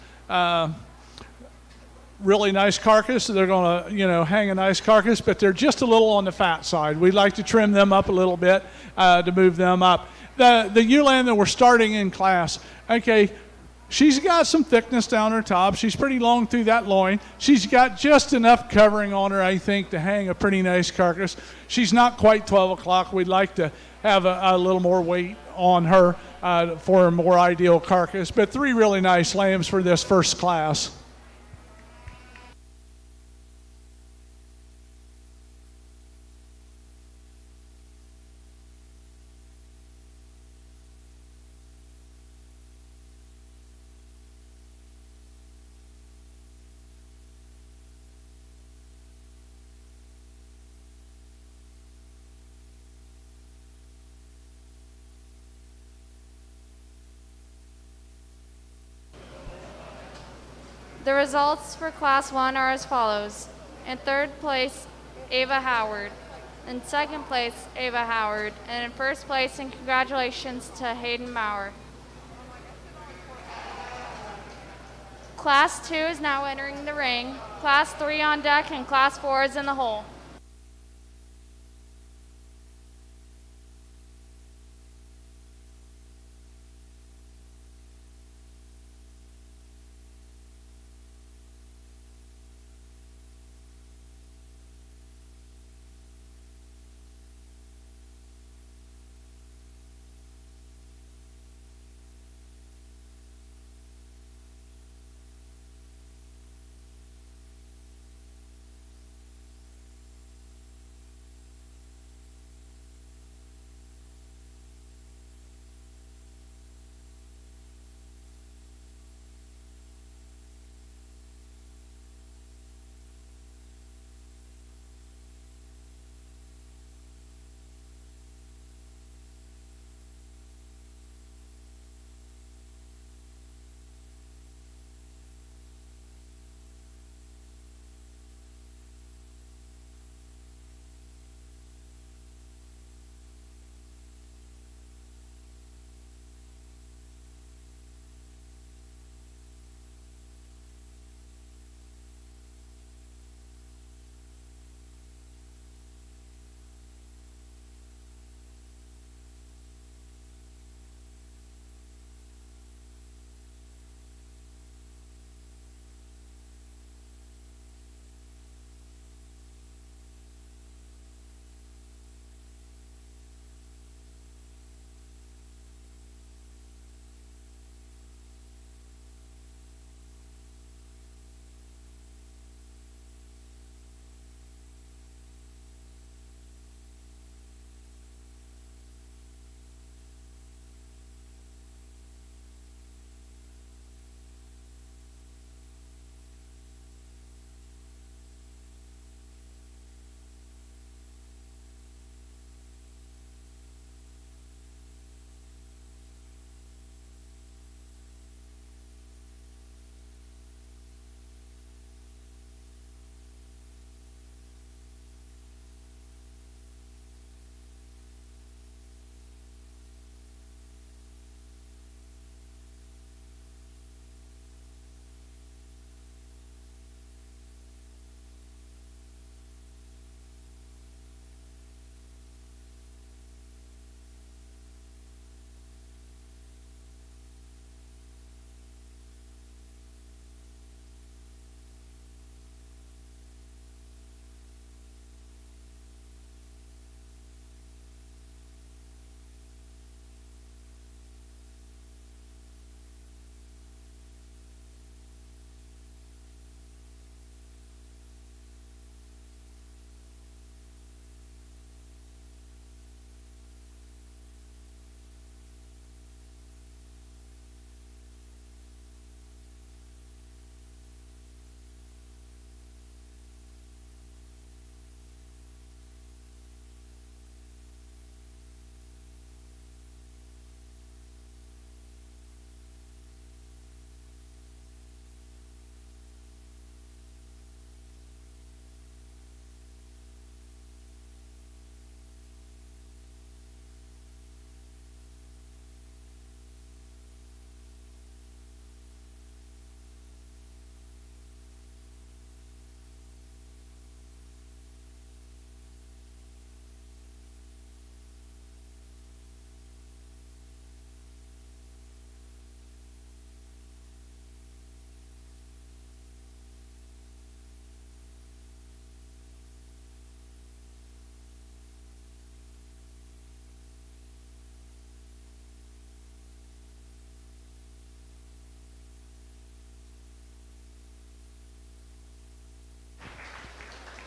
really nice carcass. They're going to, hang a nice carcass, but they're just a little on the fat side. We'd like to trim them up a little bit to move them up. The ewe lamb that we're starting in class, okay, she's got some thickness down her top. She's pretty long through that loin. She's got just enough covering on her, I think, to hang a pretty nice carcass. She's not quite 12 o'clock. We'd like to have a little more weight on her for a more ideal carcass. But 3 really nice lambs for this first class. The results for Class 1 are as follows. In third place, Ava Howard. In second place, Ava Howard. And in first place, and congratulations to Hayden Maurer. Class 2 is now entering the ring. Class 3 on deck, and Class 4 is in the hole.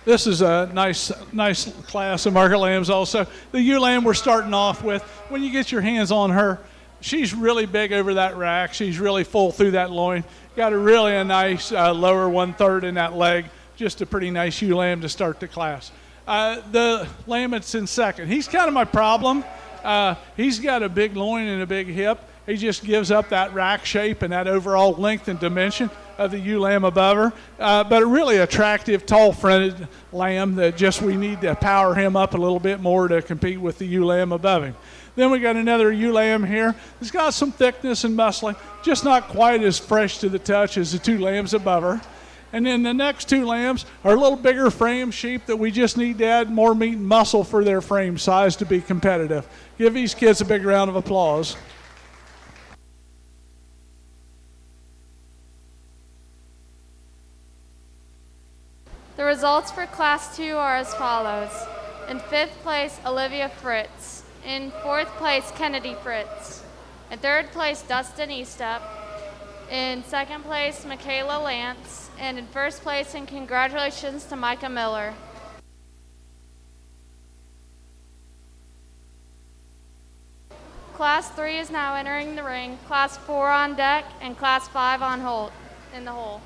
This is a nice class of market lambs also. The ewe lamb we're starting off with, when you get your hands on her, she's really big over that rack. She's really full through that loin. Got a nice lower 1/3 in that leg. Just a pretty nice ewe lamb to start the class. The lamb that's in second, he's kind of my problem. He's got a big loin and a big hip. He just gives up that rack shape and that overall length and dimension of the ewe lamb above her. But a really attractive, tall-fronted lamb that just we need to power him up a little bit more to compete with the ewe lamb above him. Then we got another ewe lamb here. It's got some thickness and muscling, just not quite as fresh to the touch as the two lambs above her. And then the next two lambs are a little bigger frame sheep that we just need to add more meat and muscle for their frame size to be competitive. Give these kids a big round of applause. The results for Class 2 are as follows. In 5th place, Olivia Fritz. In 4th place, Kennedy Fritz. In 3rd place, Dustin Eastep. In 2nd place, Michaela Lance. And in 1st place, and congratulations to Micah Miller. Class 3 is now entering the ring, Class 4 on deck, and Class 5 on hold in the hole.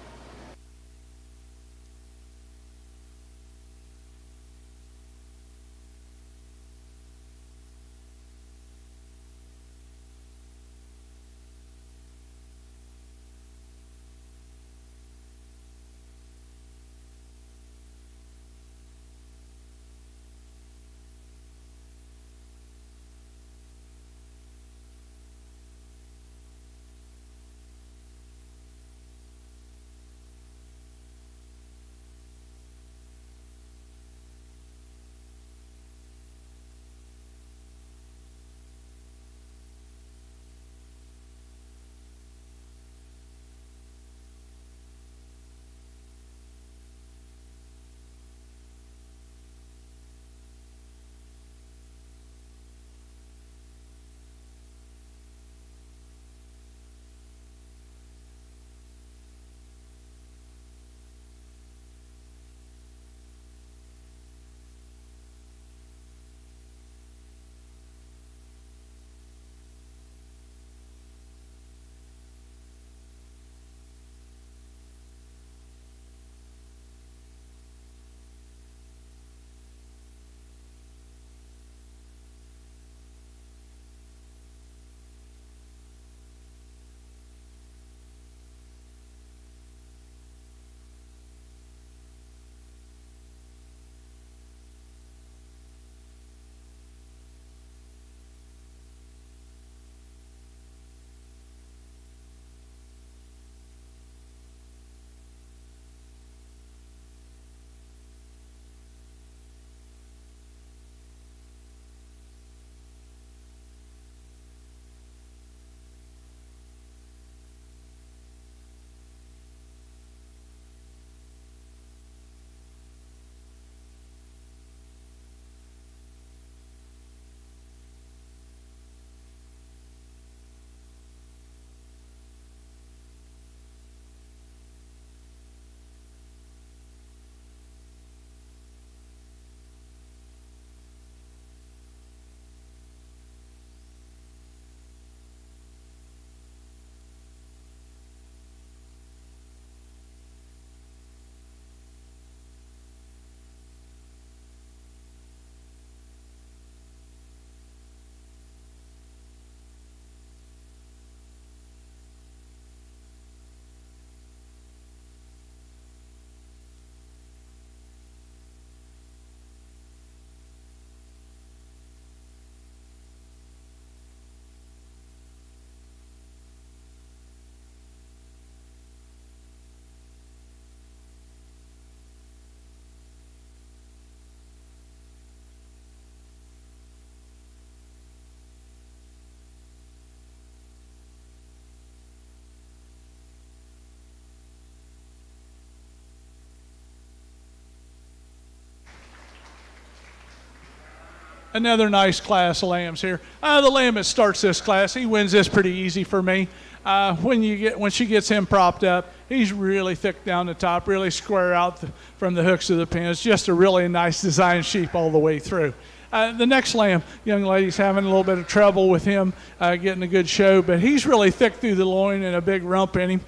Another nice class of lambs here. The lamb that starts this class, he wins this pretty easy for me. When she gets him propped up, he's really thick down the top, really square out from the hooks of the pins. Just a really nice design sheep all the way through. The next lamb, young lady's having a little bit of trouble with him getting a good show, but he's really thick through the loin and a big rump in him.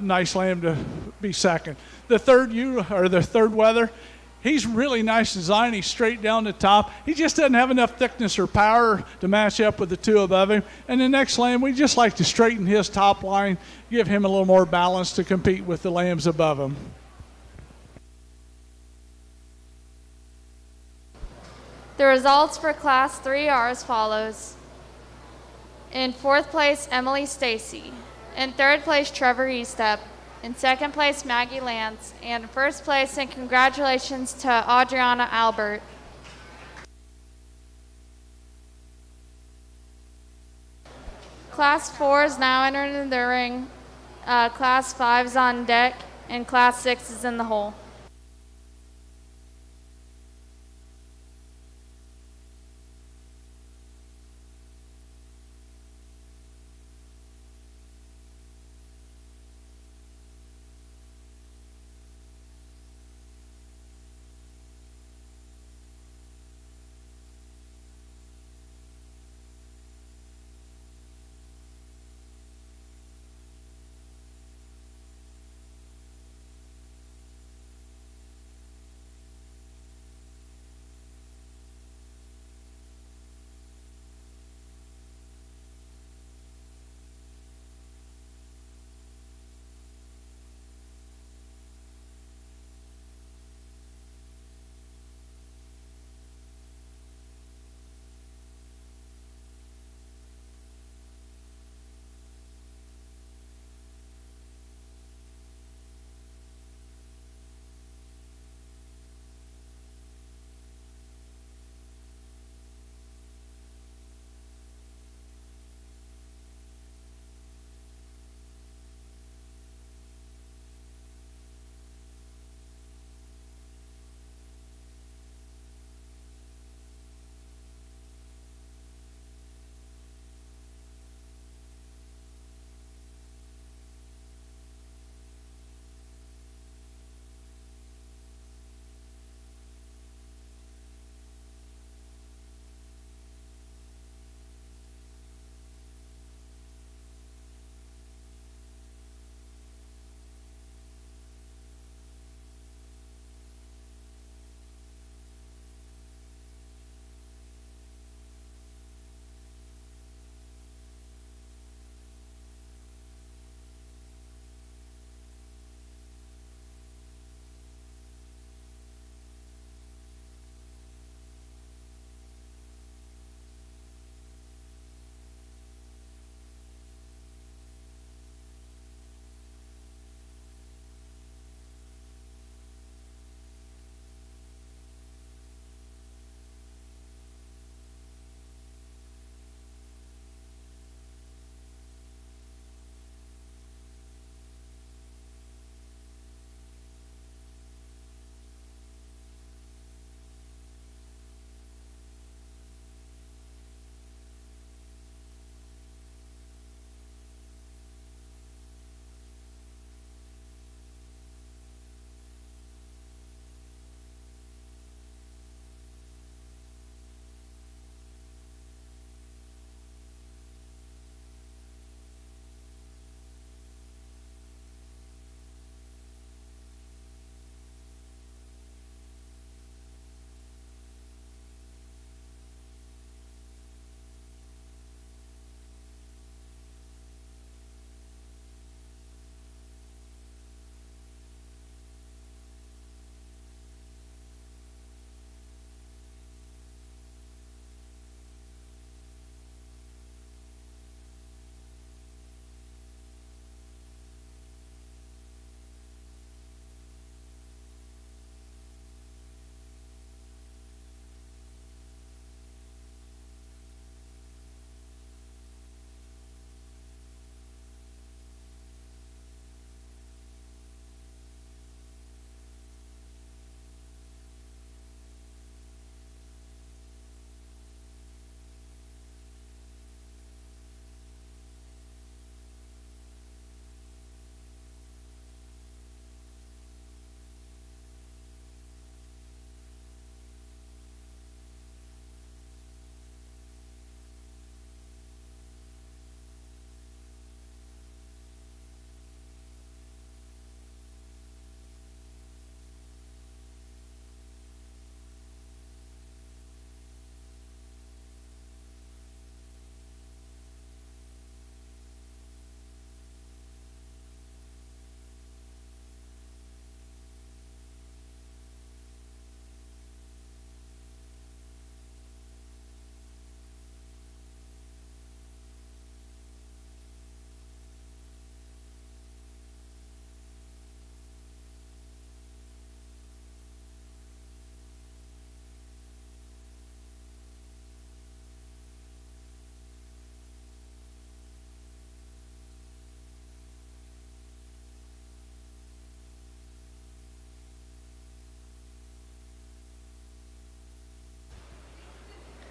Nice lamb to be second. The third wether, he's really nice design. He's straight down the top. He just doesn't have enough thickness or power to match up with the two above him. And the next lamb, we just like to straighten his top line, give him a little more balance to compete with the lambs above him. The results for Class 3 are as follows. In 4th place, Emily Stacy. In 3rd place, Trevor Estep. In 2nd place, Maggie Lance. And in 1st place, and congratulations to Adriana Albert. Class 4 is now entering the ring. Class 5 is on deck, and Class 6 is in the hole.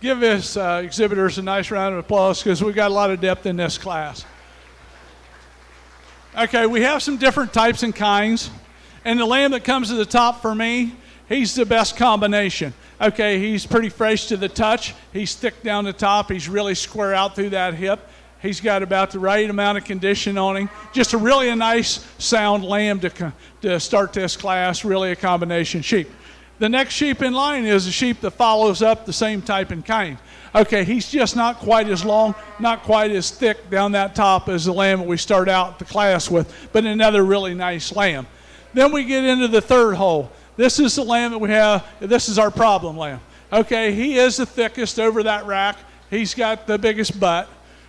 Give this exhibitors a nice round of applause because we've got a lot of depth in this class. Okay, we have some different types and kinds. And the lamb that comes to the top for me, he's the best combination. Okay, he's pretty fresh to the touch. He's thick down the top. He's really square out through that hip. He's got about the right amount of condition on him. Just a nice sound lamb to start this class, really a combination sheep. The next sheep in line is a sheep that follows up the same type and kind. Okay, he's just not quite as long, not quite as thick down that top as the lamb that we start out the class with, but another really nice lamb. Then we get into the third hole. This is the lamb that we have. This is our problem lamb. Okay, he is the thickest over that rack. He's got the biggest butt.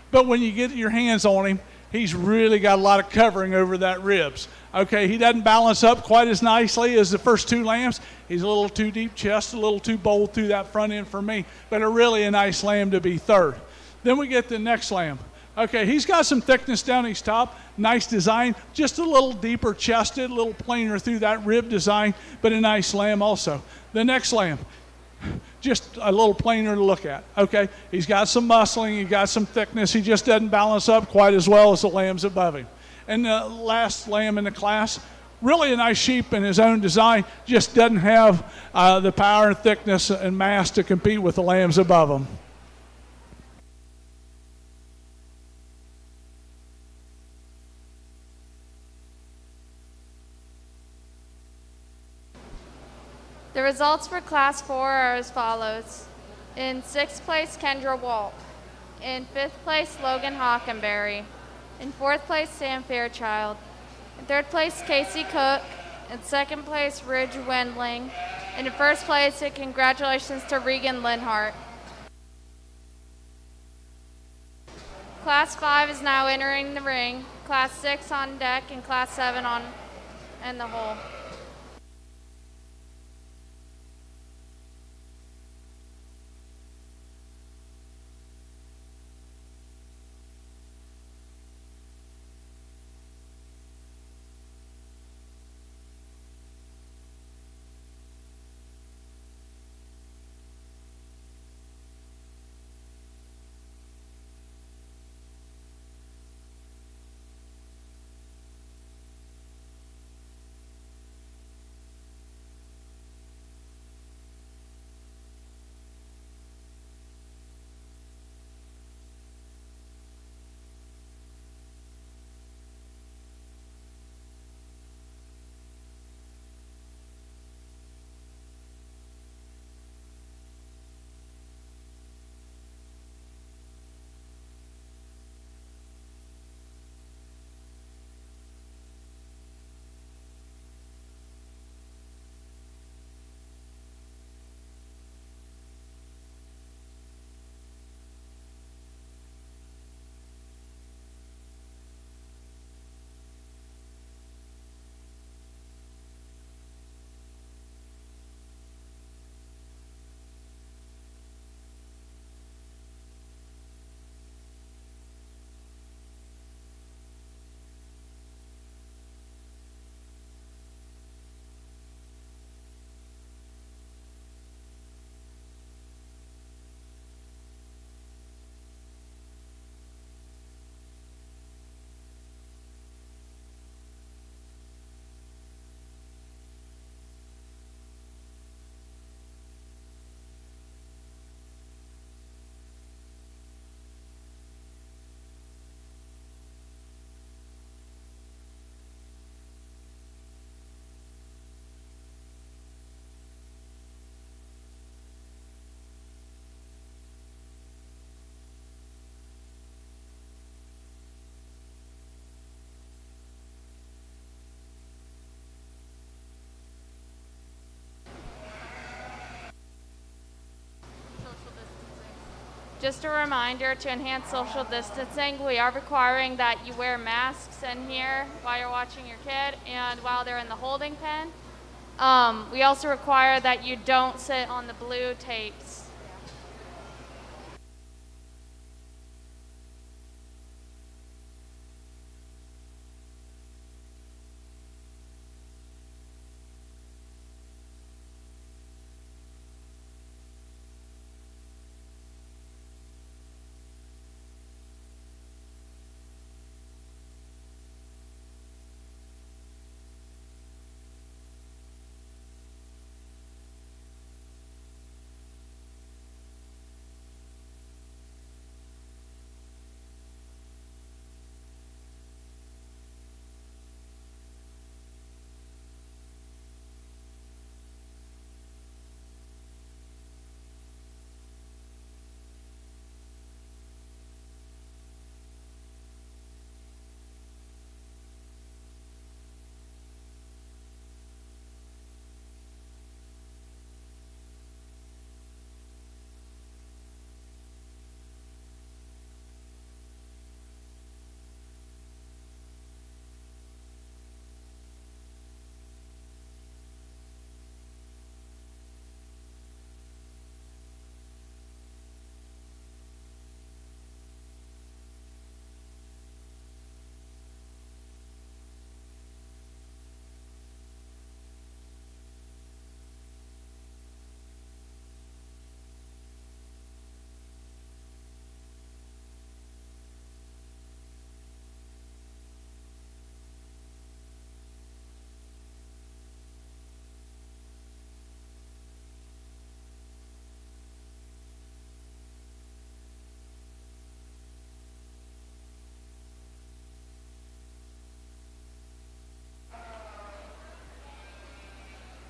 But when you get your hands on him, he's really got a lot of covering over that ribs. Okay, he doesn't balance up quite as nicely as the first two lambs. He's a little too deep chest, a little too bold through that front end for me, but a nice lamb to be third. Then we get the next lamb. Okay, he's got some thickness down his top, nice design, just a little deeper chested, a little plainer through that rib design, but a nice lamb also. The next lamb, just a little plainer to look at. Okay, he's got some muscling, he's got some thickness, he just doesn't balance up quite as well as the lambs above him. And the last lamb in the class, really a nice sheep in his own design, just doesn't have the power and thickness and mass to compete with the lambs above him. The results for Class 4 are as follows. In 6th place, Kendra Walp. In 5th place, Logan Hockenberry. In 4th place, Sam Fairchild. In 3rd place, Casey Cook. In 2nd place, Ridge Wendling. And in 1st place, congratulations to Regan Linhart. Class 5 is now entering the ring. Class 6 on deck and Class 7 on in the hole. Just a reminder, to enhance social distancing, we are requiring that you wear masks in here while you're watching your kid and while they're in the holding pen. We also require that you don't sit on the blue tapes.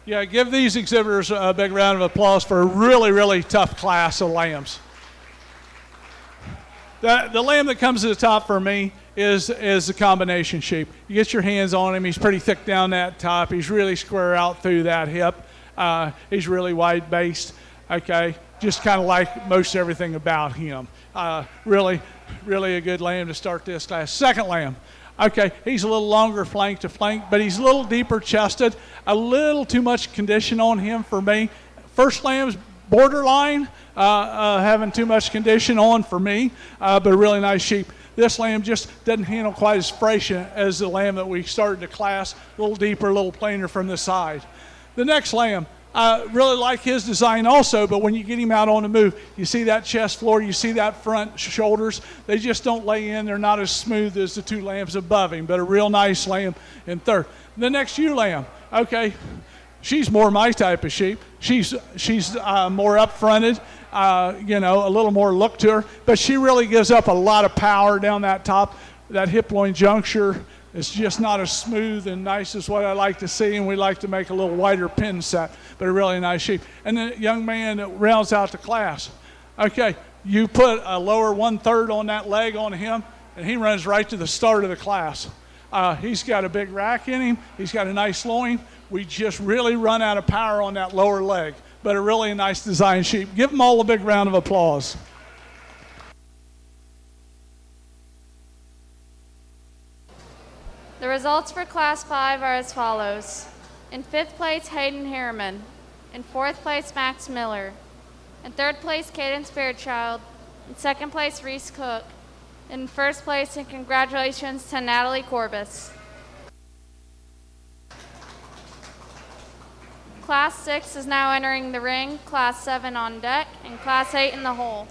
Yeah, give these exhibitors a big round of applause for a really, really tough class of lambs. The lamb that comes to the top for me is the combination sheep. You get your hands on him. He's pretty thick down that top. He's really square out through that hip. He's really wide based. Okay, just kind of like most everything about him. Really, really a good lamb to start this class. Second lamb. Okay, he's a little longer flank to flank, but he's a little deeper chested. A little too much condition on him for me. First lamb's borderline, having too much condition on for me, but a really nice sheep. This lamb just doesn't handle quite as fresh as the lamb that we started the class. A little deeper, a little plainer from the side. The next lamb, I really like his design also, but when you get him out on the move, you see that chest floor, you see that front shoulders. They just don't lay in. They're not as smooth as the two lambs above him, but a real nice lamb in third. The next ewe lamb, okay, she's more my type of sheep. She's more up-fronted, a little more look to her, but she really gives up a lot of power down that top, that hip-loin juncture. It's just not as smooth and nice as what I like to see, and we like to make a little wider pin set, but a really nice sheep. And the young man that rounds out the class, okay, you put a lower 1/3 on that leg on him, and he runs right to the start of the class. He's got a big rack in him. He's got a nice loin. We just really run out of power on that lower leg, but a really nice design sheep. Give them all a big round of applause. The results for Class 5 are as follows. In 5th place, Hayden Harriman. In 4th place, Max Miller. In 3rd place, Cadence Fairchild. In 2nd place, Reese Cook. In 1st place, and congratulations to Natalie Corbis. Class 6 is now entering the ring, Class 7 on deck, and Class 8 in the hole.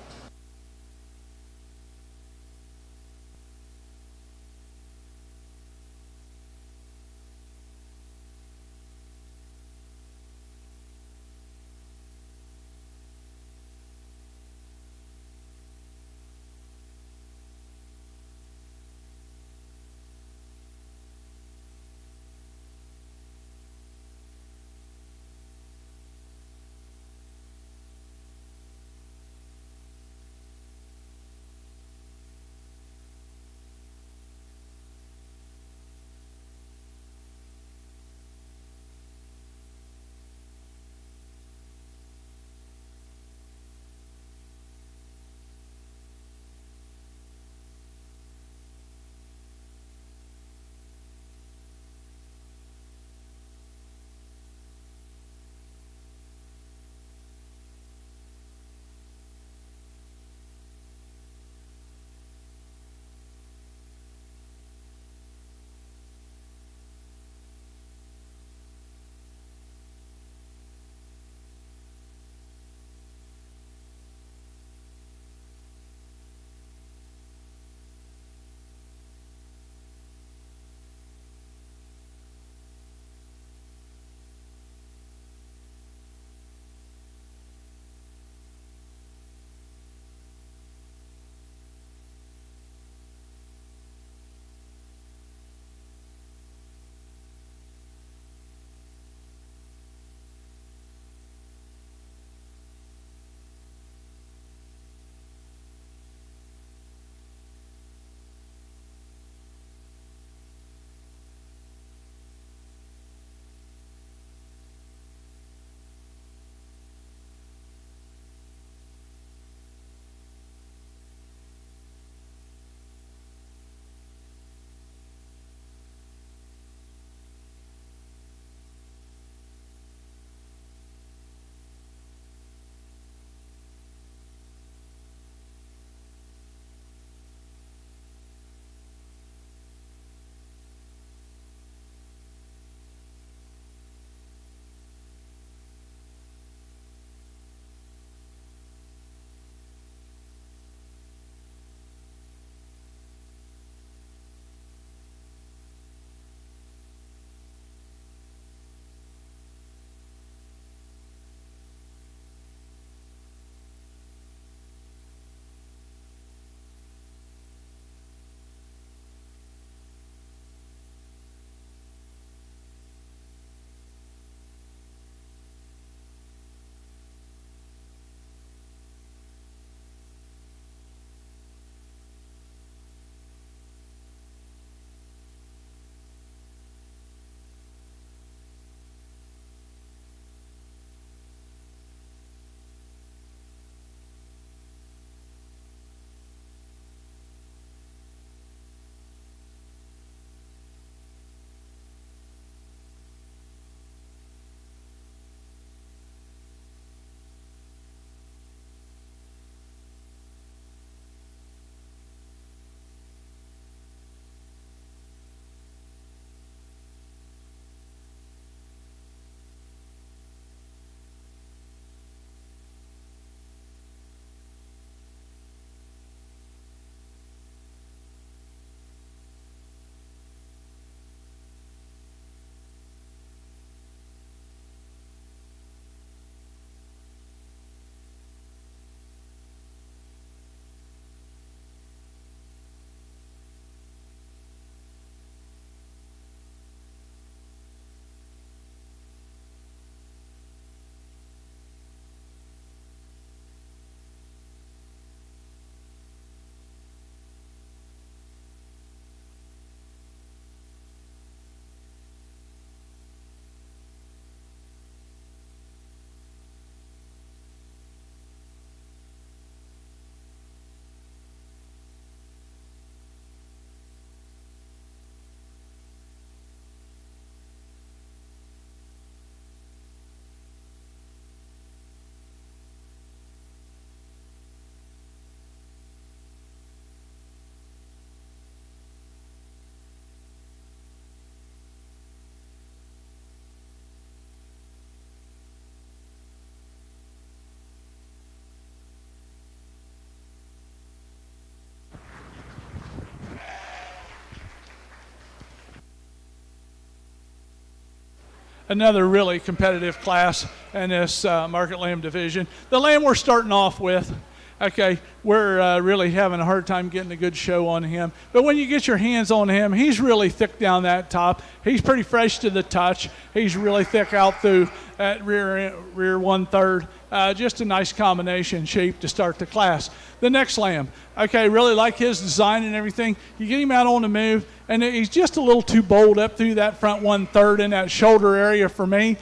another really competitive class in this market lamb division. The lamb we're starting off with, okay, we're really having a hard time getting a good show on him. But when you get your hands on him, he's really thick down that top. He's pretty fresh to the touch. He's really thick out through that rear 1/3. Just a nice combination shape to start the class. The next lamb, okay, really like his design and everything. You get him out on the move, and he's just a little too bold up through that front 1/3 in that shoulder area for me.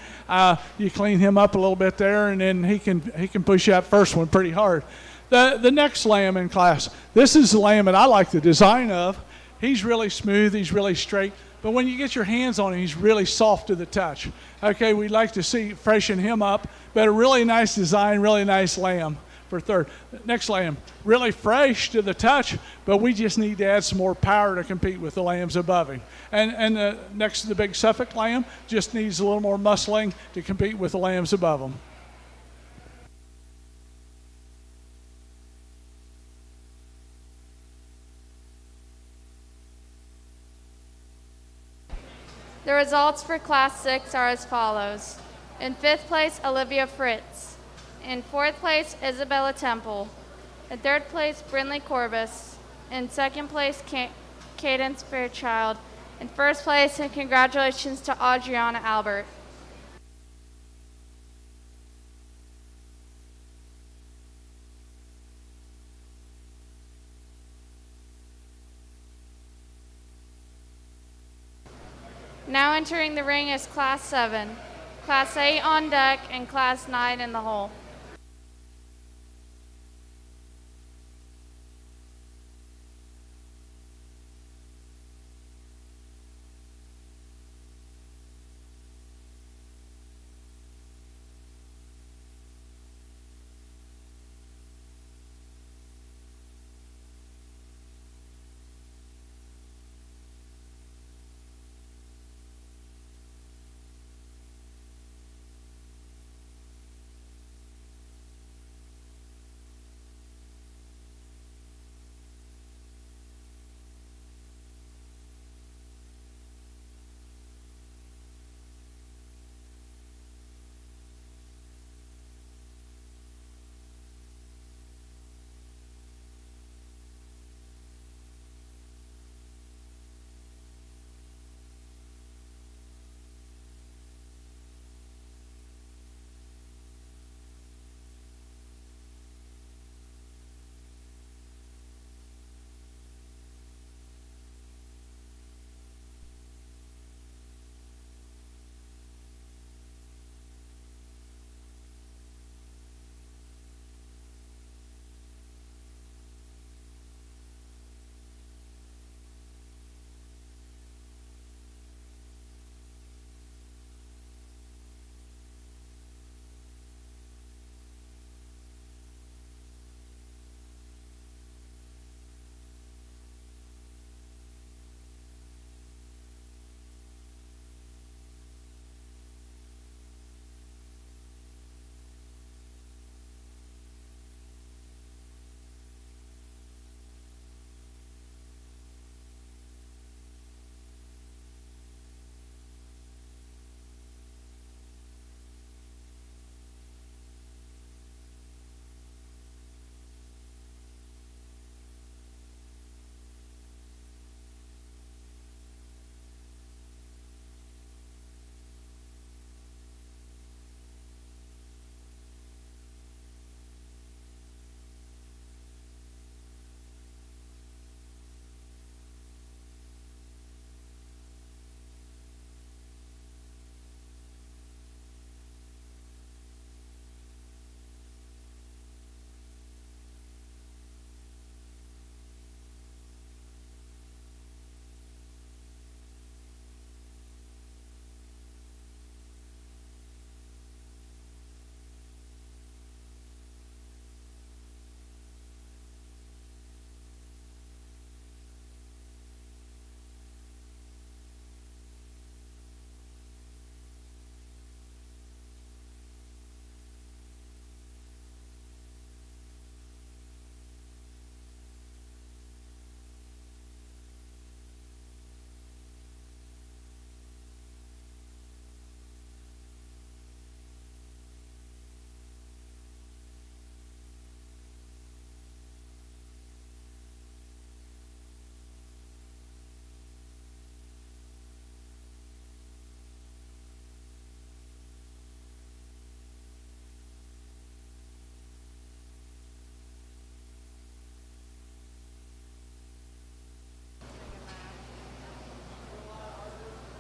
You clean him up a little bit there, and then he can push that first one pretty hard. The next lamb in class, this is the lamb that I like the design of. He's really smooth, he's really straight, but when you get your hands on him, he's really soft to the touch. Okay, we'd like to see freshen him up, but a really nice design, really nice lamb for third. Next lamb, really fresh to the touch, but we just need to add some more power to compete with the lambs above him. And next to the big Suffolk lamb, just needs a little more muscling to compete with the lambs above him. The results for Class 6 are as follows. In 5th place, Olivia Fritz. In 4th place, Isabella Temple. In 3rd place, Brinley Corbus. In 2nd place, Cadence Fairchild. In 1st place, and congratulations to Adriana Albert. Now entering the ring is Class 7, Class 8 on deck, and Class 9 in the hole.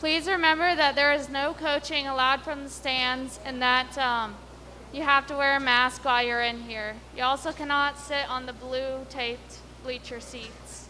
Please remember that there is no coaching allowed from the stands and that you have to wear a mask while you're in here. You also cannot sit on the blue taped bleacher seats.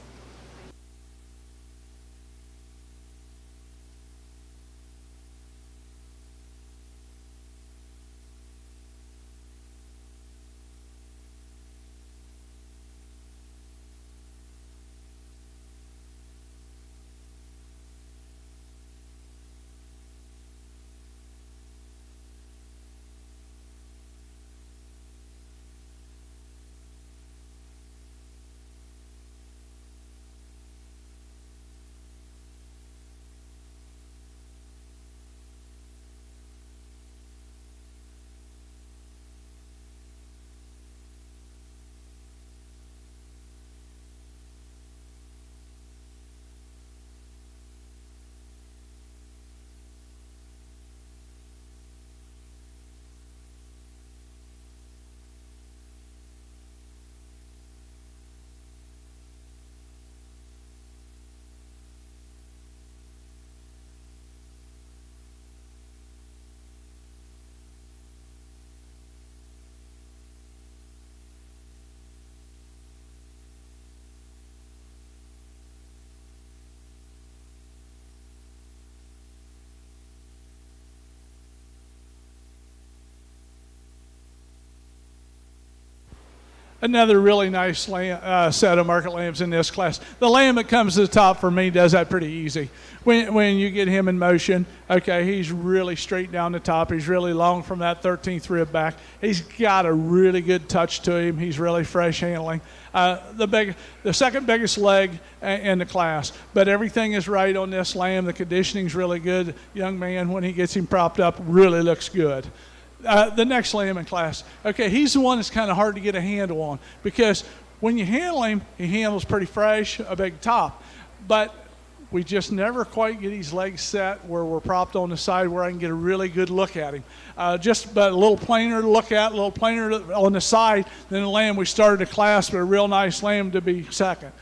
Another really nice set of market lambs in this class. The lamb that comes to the top for me does that pretty easy. When you get him in motion, okay, he's really straight down the top. He's really long from that 13th rib back. He's got a really good touch to him. He's really fresh handling. The second biggest leg in the class, but everything is right on this lamb. The conditioning's really good. Young man, when he gets him propped up, really looks good. The next lamb in class, okay, he's the one that's kind of hard to get a handle on because when you handle him, he handles pretty fresh, a big top. But we just never quite get his legs set where we're propped on the side where I can get a really good look at him. But a little plainer to look at, a little plainer on the side than the lamb we started the class, but a real nice lamb to be second.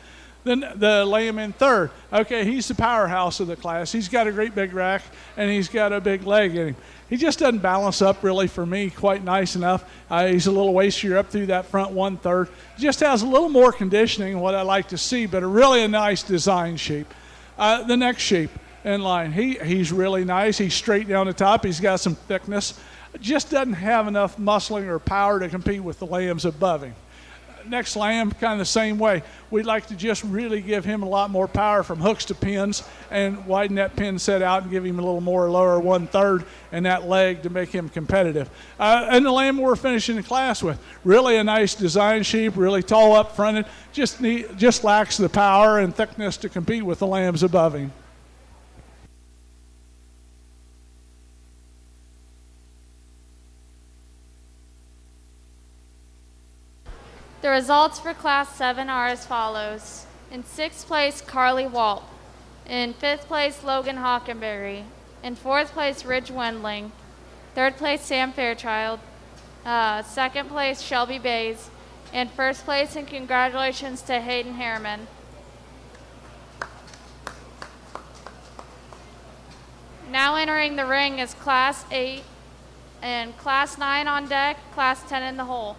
Then the lamb in third, okay, he's the powerhouse of the class. He's got a great big rack, and he's got a big leg in him. He just doesn't balance up really for me quite nice enough. He's a little wastier up through that front 1/3. Just has a little more conditioning, what I like to see, but a nice design sheep. The next sheep in line, he's really nice. He's straight down the top. He's got some thickness. Just doesn't have enough muscling or power to compete with the lambs above him. Next lamb, kind of the same way. We'd like to just really give him a lot more power from hooks to pins and widen that pin set out and give him a little more lower 1/3 and that leg to make him competitive. And the lamb we're finishing the class with, really a nice design sheep, really tall up fronted, just lacks the power and thickness to compete with the lambs above him. The results for Class 7 are as follows. In 6th place, Carly Walt. In 5th place, Logan Hockenberry. In 4th place, Ridge Wendling. 3rd place, Sam Fairchild. 2nd place, Shelby Bays. And 1st place, and congratulations to Hayden Harriman. Now entering the ring is Class 8 and Class 9 on deck, Class 10 in the hole.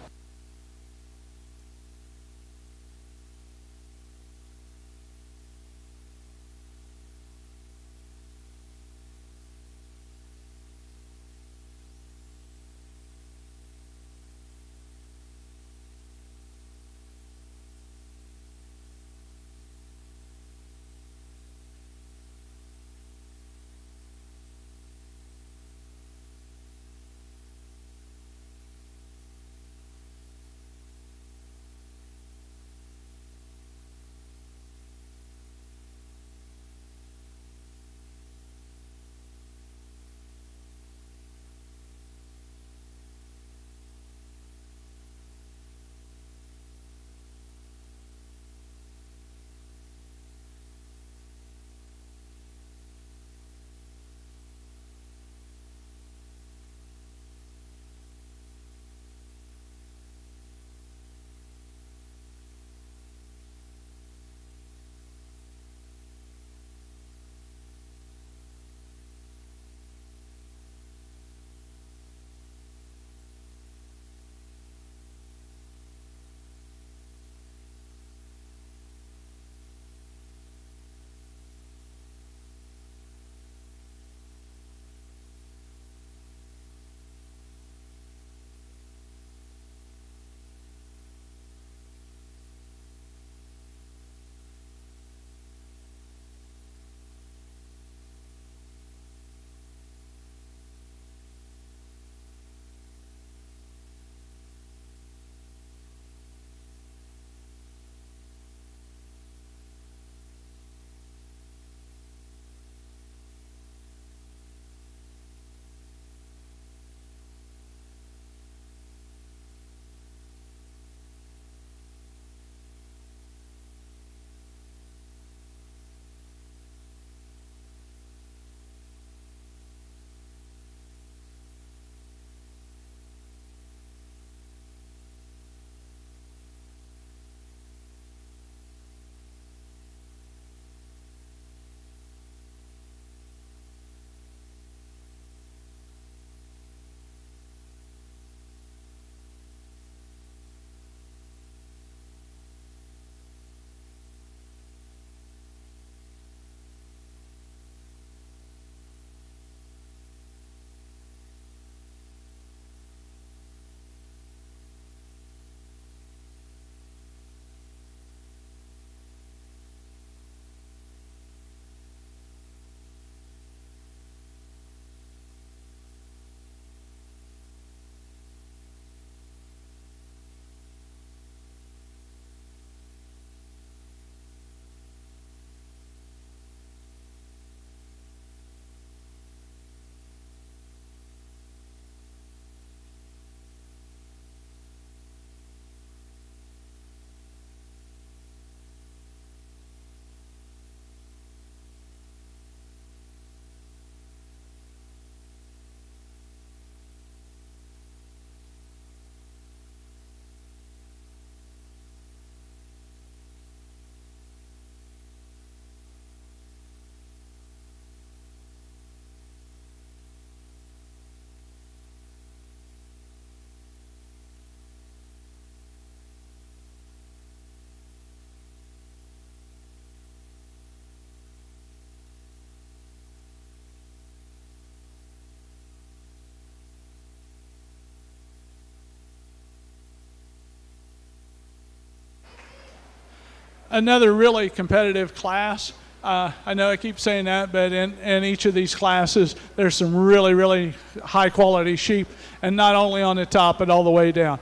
Another really competitive class. I know I keep saying that, but in each of these classes, there's some really, really high quality sheep, and not only on the top, but all the way down.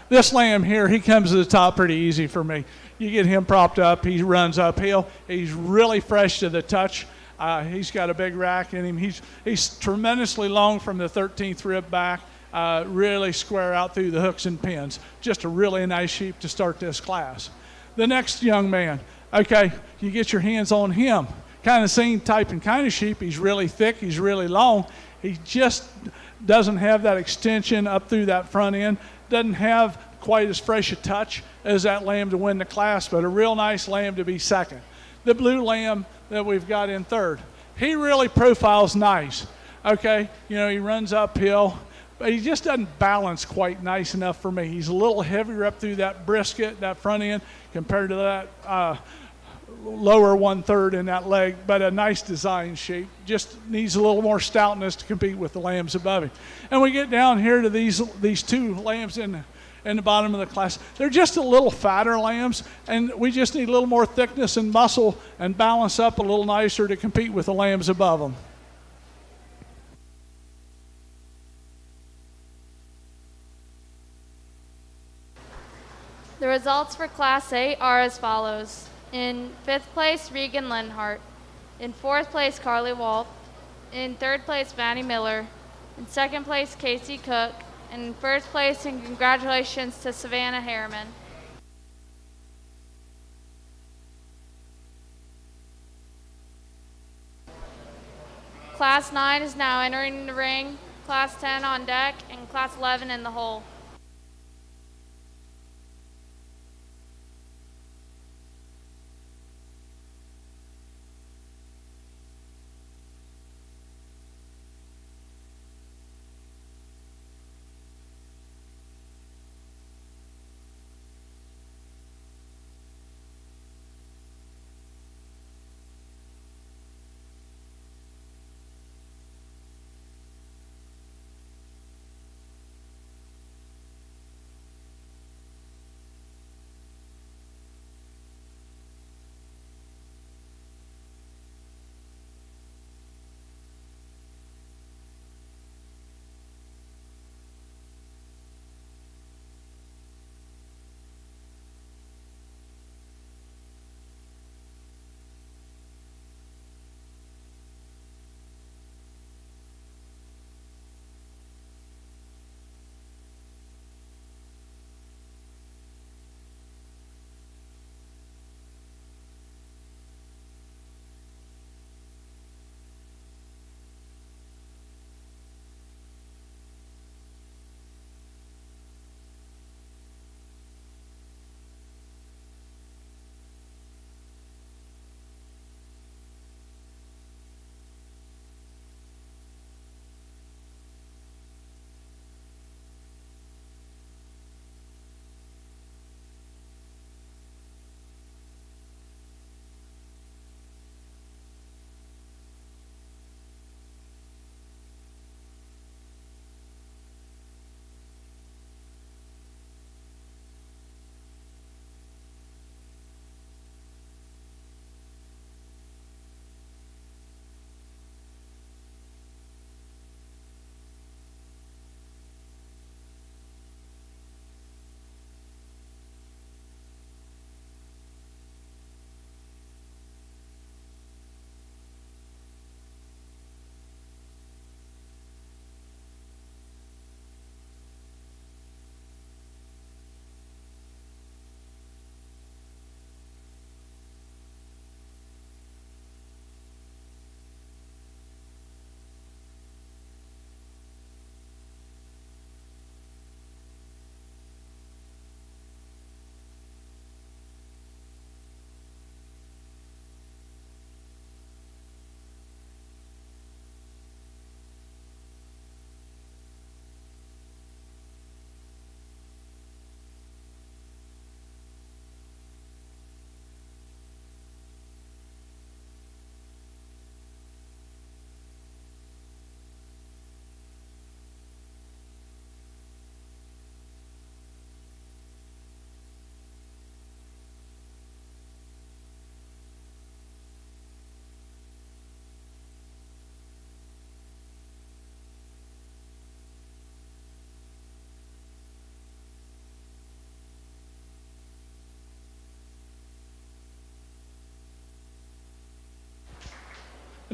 This lamb here, he comes to the top pretty easy for me. You get him propped up, he runs uphill. He's really fresh to the touch. He's got a big rack in him. He's tremendously long from the 13th rib back, really square out through the hooks and pins. Just a really nice sheep to start this class. The next young man, okay, you get your hands on him. Kind of same type and kind of sheep. He's really thick, he's really long. He just doesn't have that extension up through that front end. Doesn't have quite as fresh a touch as that lamb to win the class, but a real nice lamb to be second. The blue lamb that we've got in third, he really profiles nice. Okay, you know, he runs uphill, but he just doesn't balance quite nice enough for me. He's a little heavier up through that brisket, that front end, compared to that lower 1/3 in that leg, but a nice design sheep. Just needs a little more stoutness to compete with the lambs above him. And we get down here to these two lambs in the bottom of the class. They're just a little fatter lambs, and we just need a little more thickness and muscle and balance up a little nicer to compete with the lambs above them. The results for Class 8 are as follows. In 5th place, Regan Lenhart. In 4th place, Carly Walt. In 3rd place, Vanny Miller. In 2nd place, Casey Cook. And in 1st place, and congratulations to Savannah Harriman. Class 9 is now entering the ring, Class 10 on deck, and Class 11 in the hole.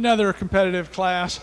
another competitive class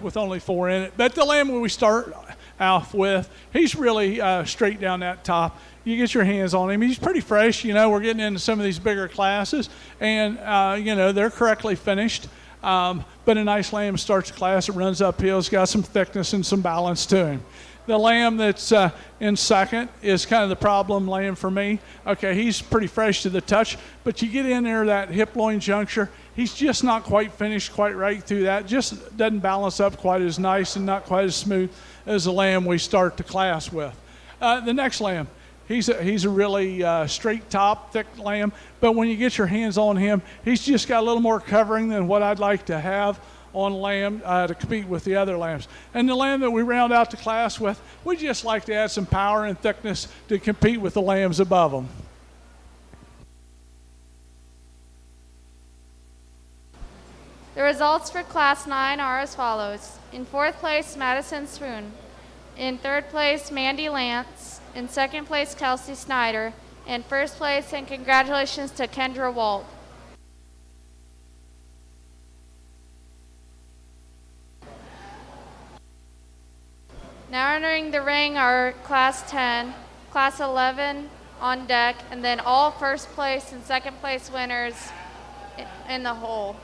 with only 4 in it. But the lamb we start out with, he's really straight down that top. You get your hands on him. He's pretty fresh. We're getting into some of these bigger classes, and they're correctly finished. But a nice lamb starts a class. It runs uphill. It's got some thickness and some balance to him. The lamb that's in second is kind of the problem lamb for me. Okay, he's pretty fresh to the touch, but you get in there, that hip-loin juncture, he's just not quite finished quite right through that. Just doesn't balance up quite as nice and not quite as smooth as the lamb we start the class with. The next lamb, he's a really straight top, thick lamb, but when you get your hands on him, he's just got a little more covering than what I'd like to have on lamb to compete with the other lambs. And the lamb that we round out the class with, we just like to add some power and thickness to compete with the lambs above them. The results for Class 9 are as follows. In 4th place, Madison Swoon. In 3rd place, Mandy Lance. In 2nd place, Kelsey Snyder. In 1st place, and congratulations to Kendra Walt. Now entering the ring are Class 10, Class 11 on deck, and then all 1st place and 2nd place winners in the hole.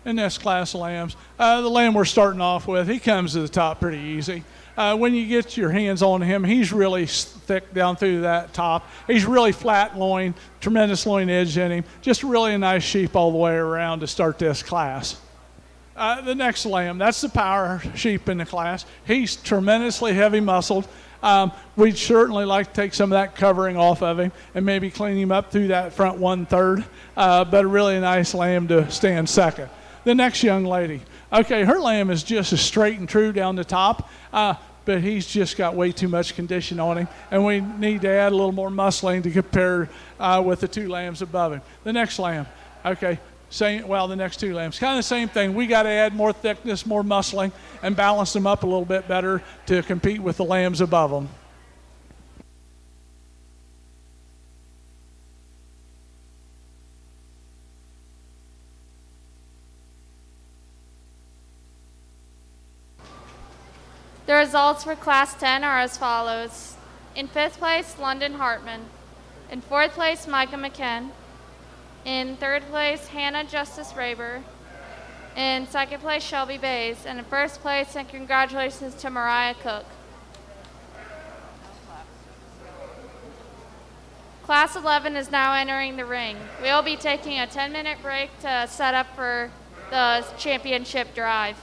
in this class of lambs. The lamb we're starting off with, he comes to the top pretty easy. When you get your hands on him, he's really thick down through that top. He's really flat loin, tremendous loin edge in him. Just really a nice sheep all the way around to start this class. The next lamb, that's the power sheep in the class. He's tremendously heavy muscled. We'd certainly like to take some of that covering off of him and maybe clean him up through that front 1/3, but a really nice lamb to stand second. The next young lady, okay, her lamb is just as straight and true down the top, but he's just got way too much condition on him, and we need to add a little more muscling to compare with the two lambs above him. The next lamb, okay, the next two lambs, kind of the same thing. We got to add more thickness, more muscling, and balance them up a little bit better to compete with the lambs above them. The results for Class 10 are as follows. In 5th place, London Hartman. In 4th place, Micah McKen. In 3rd place, Hannah Justice Raber. In 2nd place, Shelby Bays. And in 1st place, and congratulations to Mariah Cook. Class 11 is now entering the ring. We will be taking a 10-minute break to set up for the championship drive.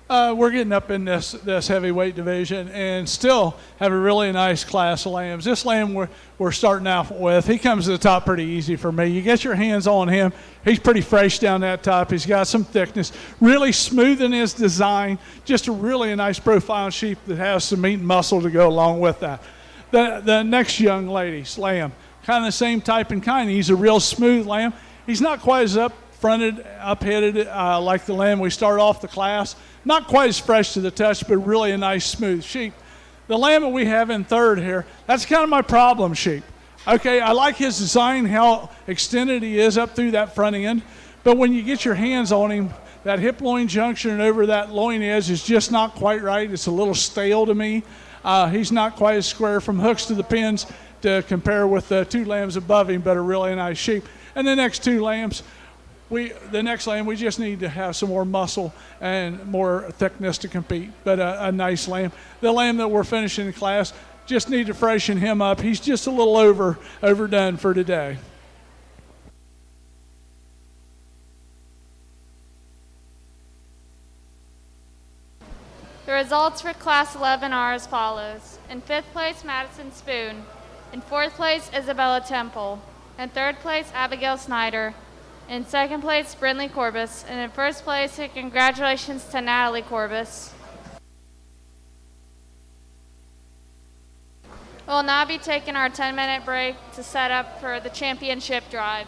We're getting up in this heavyweight division and still have a really nice class of lambs. This lamb we're starting out with, he comes to the top pretty easy for me. You get your hands on him, he's pretty fresh down that top. He's got some thickness, really smooth in his design, just a really nice profile sheep that has some meat and muscle to go along with that. The next young lady's lamb, kind of the same type and kind. He's a real smooth lamb. He's not quite as up-headed like the lamb we start off the class. Not quite as fresh to the touch, but really a nice smooth sheep. The lamb that we have in third here, that's kind of my problem sheep. Okay, I like his design, how extended he is up through that front end, but when you get your hands on him, that hip-loin junction and over that loin edge is just not quite right. It's a little stale to me. He's not quite as square from hooks to the pins to compare with the two lambs above him, but a really nice sheep. And the next two lambs, the next lamb, we just need to have some more muscle and more thickness to compete, but a nice lamb. The lamb that we're finishing the class, just need to freshen him up. He's just a little overdone for today. The results for Class 11 are as follows. In 5th place, Madison Spoon. In 4th place, Isabella Temple. In 3rd place, Abigail Snyder. In 2nd place, Brindley Corbus. And in 1st place, congratulations to Natalie Corbus. We'll now be taking our 10-minute break to set up for the championship drive.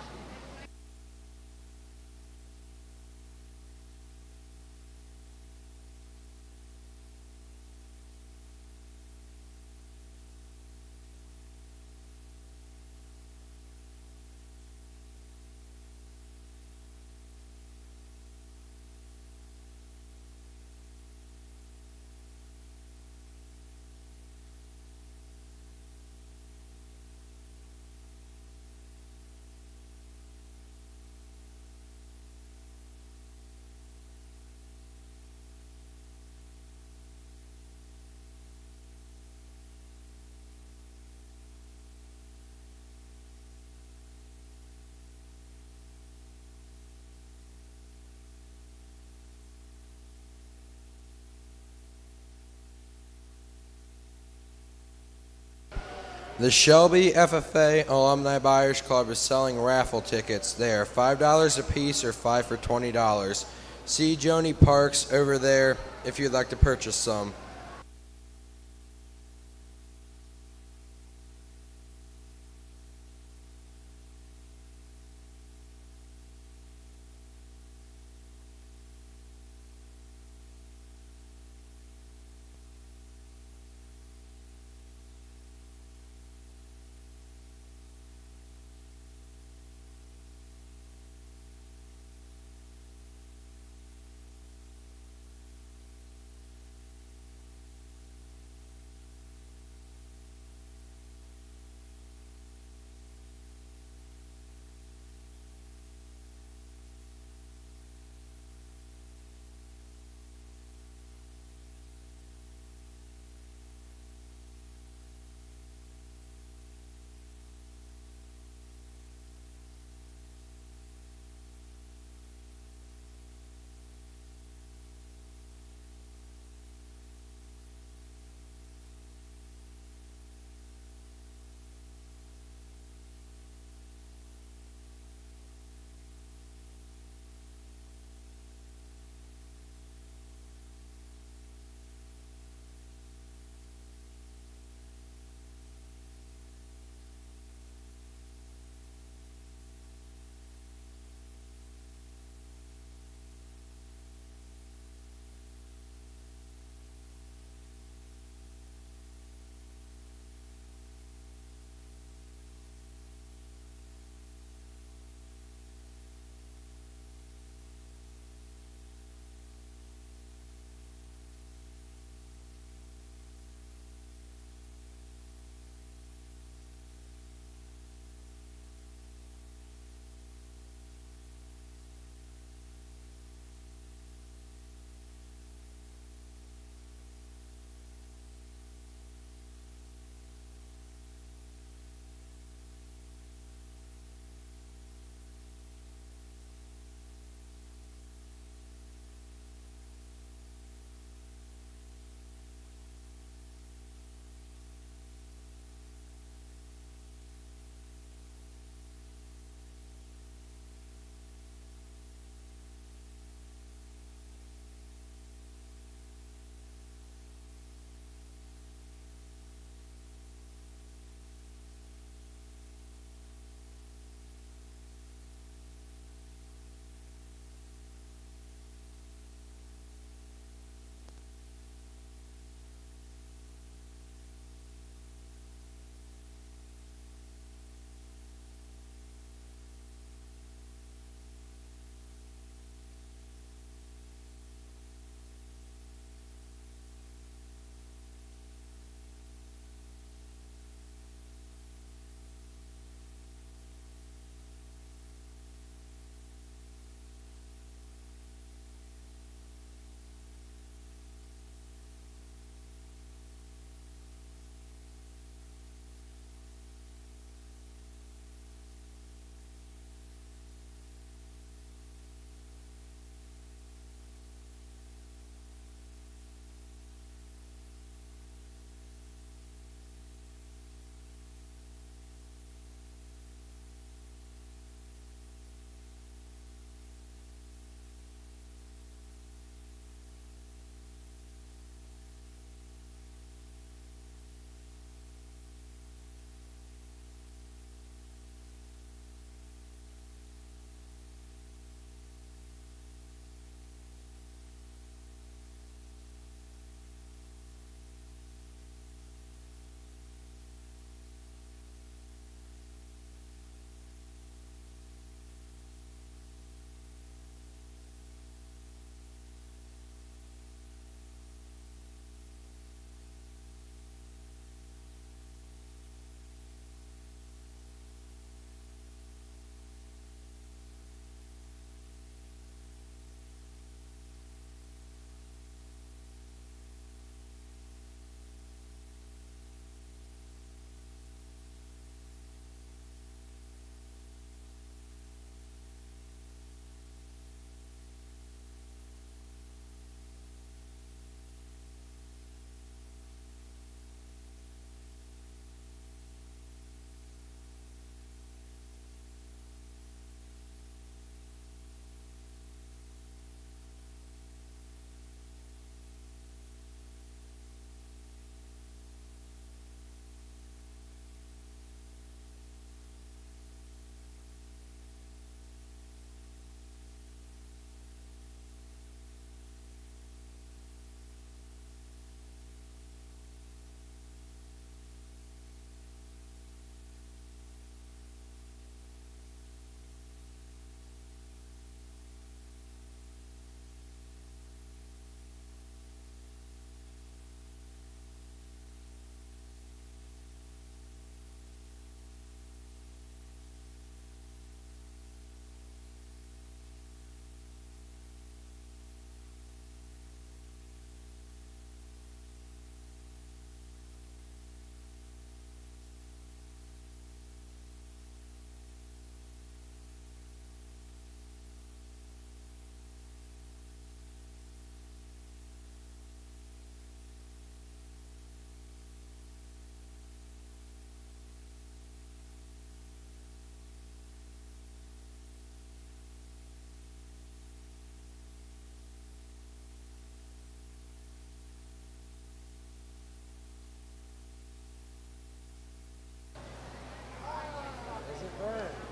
The Shelby FFA Alumni Buyers Club is selling raffle tickets. They are $5 a piece or 5 for $20. See Joni Parks over there if you'd like to purchase some.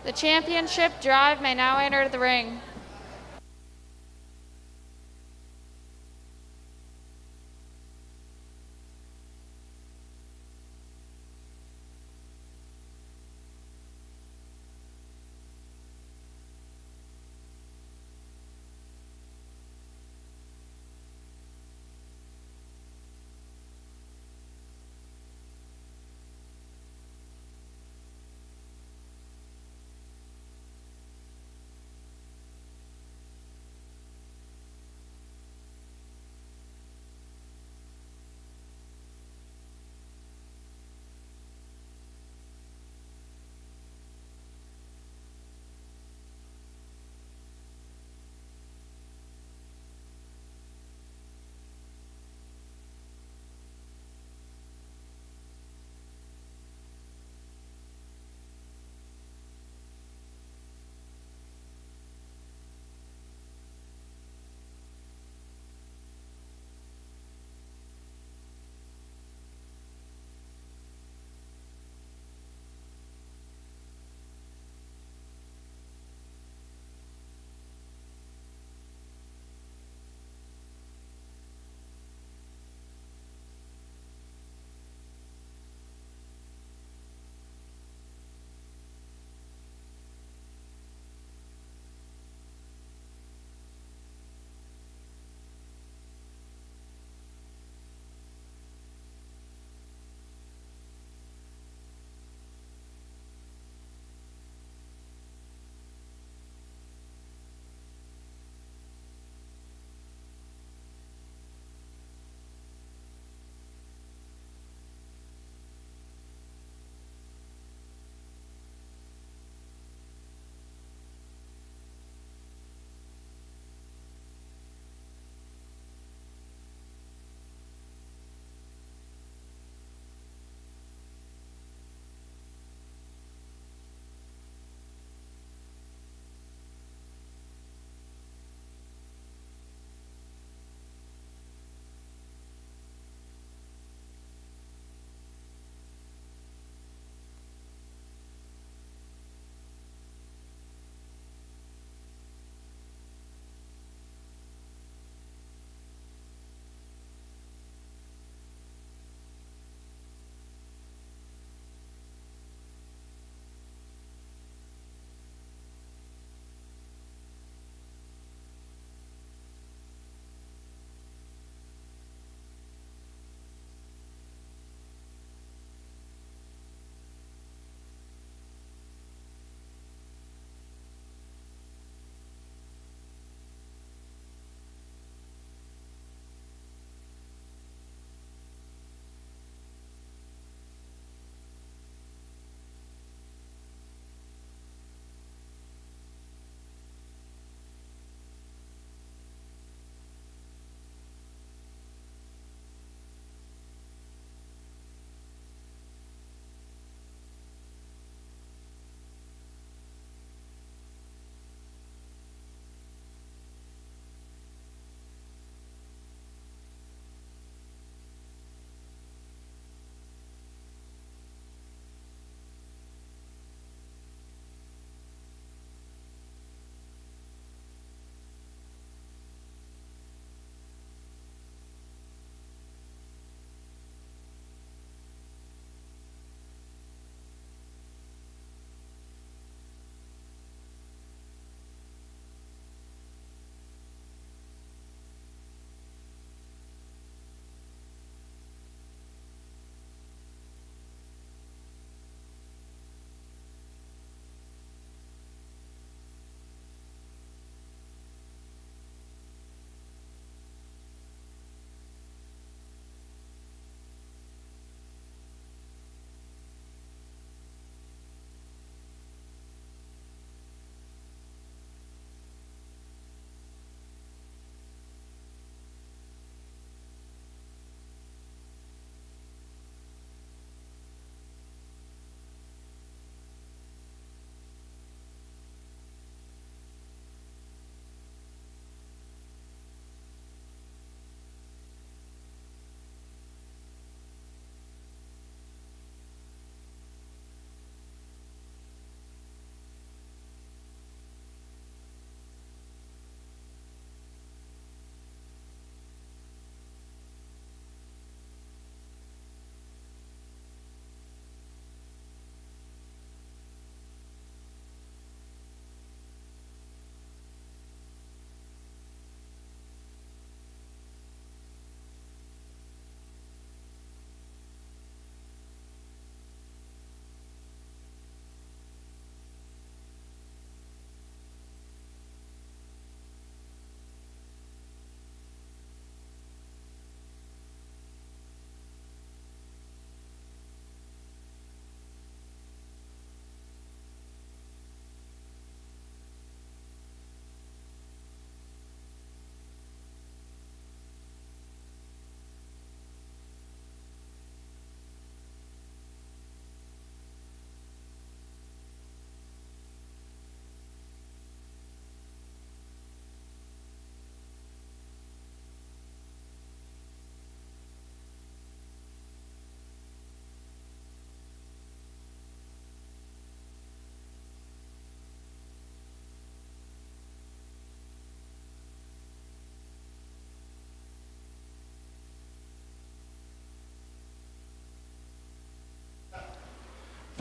The championship drive may now enter the ring.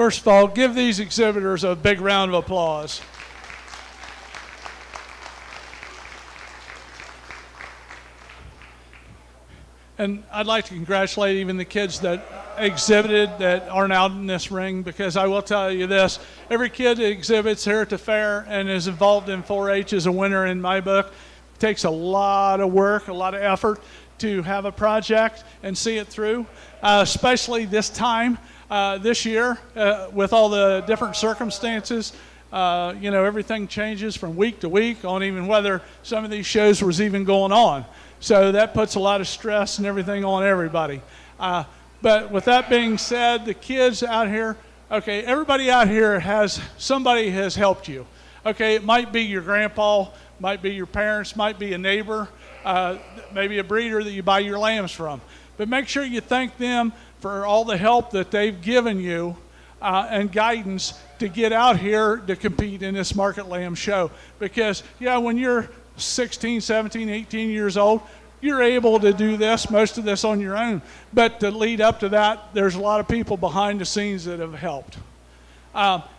First of all, give these exhibitors a big round of applause. And I'd like to congratulate even the kids that exhibited that aren't out in this ring, because I will tell you this, every kid that exhibits here at the fair and is involved in 4-H is a winner in my book. It takes a lot of work, a lot of effort to have a project and see it through, especially this time, this year, with all the different circumstances. Everything changes from week to week on even whether some of these shows was even going on. So that puts a lot of stress and everything on everybody. But with that being said, the kids out here, okay, everybody out here somebody has helped you. Okay, it might be your grandpa, might be your parents, might be a neighbor, maybe a breeder that you buy your lambs from. But make sure you thank them for all the help that they've given you and guidance to get out here to compete in this market lamb show. Because, when you're 16, 17, 18 years old, you're able to do most of this on your own. But to lead up to that, there's a lot of people behind the scenes that have helped.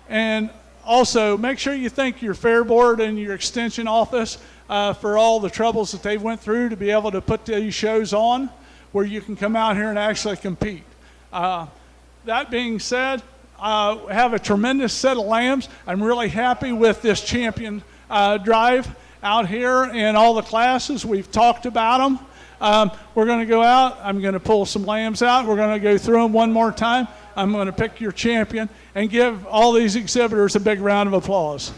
And also, make sure you thank your fair board and your extension office for all the troubles that they've went through to be able to put these shows on where you can come out here and actually compete. That being said, I have a tremendous set of lambs. I'm really happy with this champion drive out here in all the classes. We've talked about them. We're going to go out. I'm going to pull some lambs out. We're going to go through them one more time. I'm going to pick your champion and give all these exhibitors a big round of applause.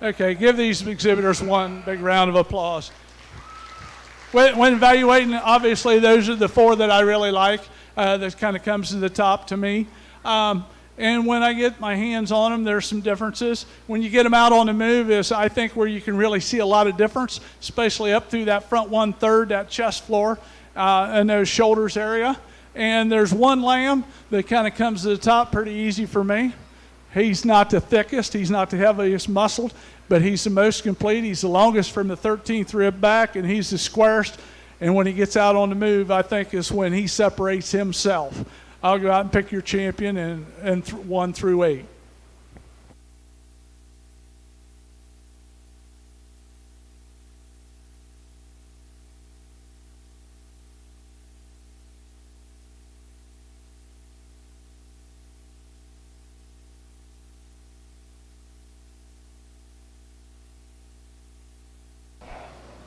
Okay, give these exhibitors one big round of applause. When evaluating, obviously, those are the four that I really like. That kind of comes to the top to me. And when I get my hands on them, there's some differences. When you get them out on the move is, I think, where you can really see a lot of difference, especially up through that front 1/3, that chest floor, and those shoulders area. And there's one lamb that kind of comes to the top pretty easy for me. He's not the thickest, he's not the heaviest muscled, but he's the most complete. He's the longest from the 13th rib back, and he's the squarest. And when he gets out on the move, I think is when he separates himself. I'll go out and pick your champion and 1 through 8.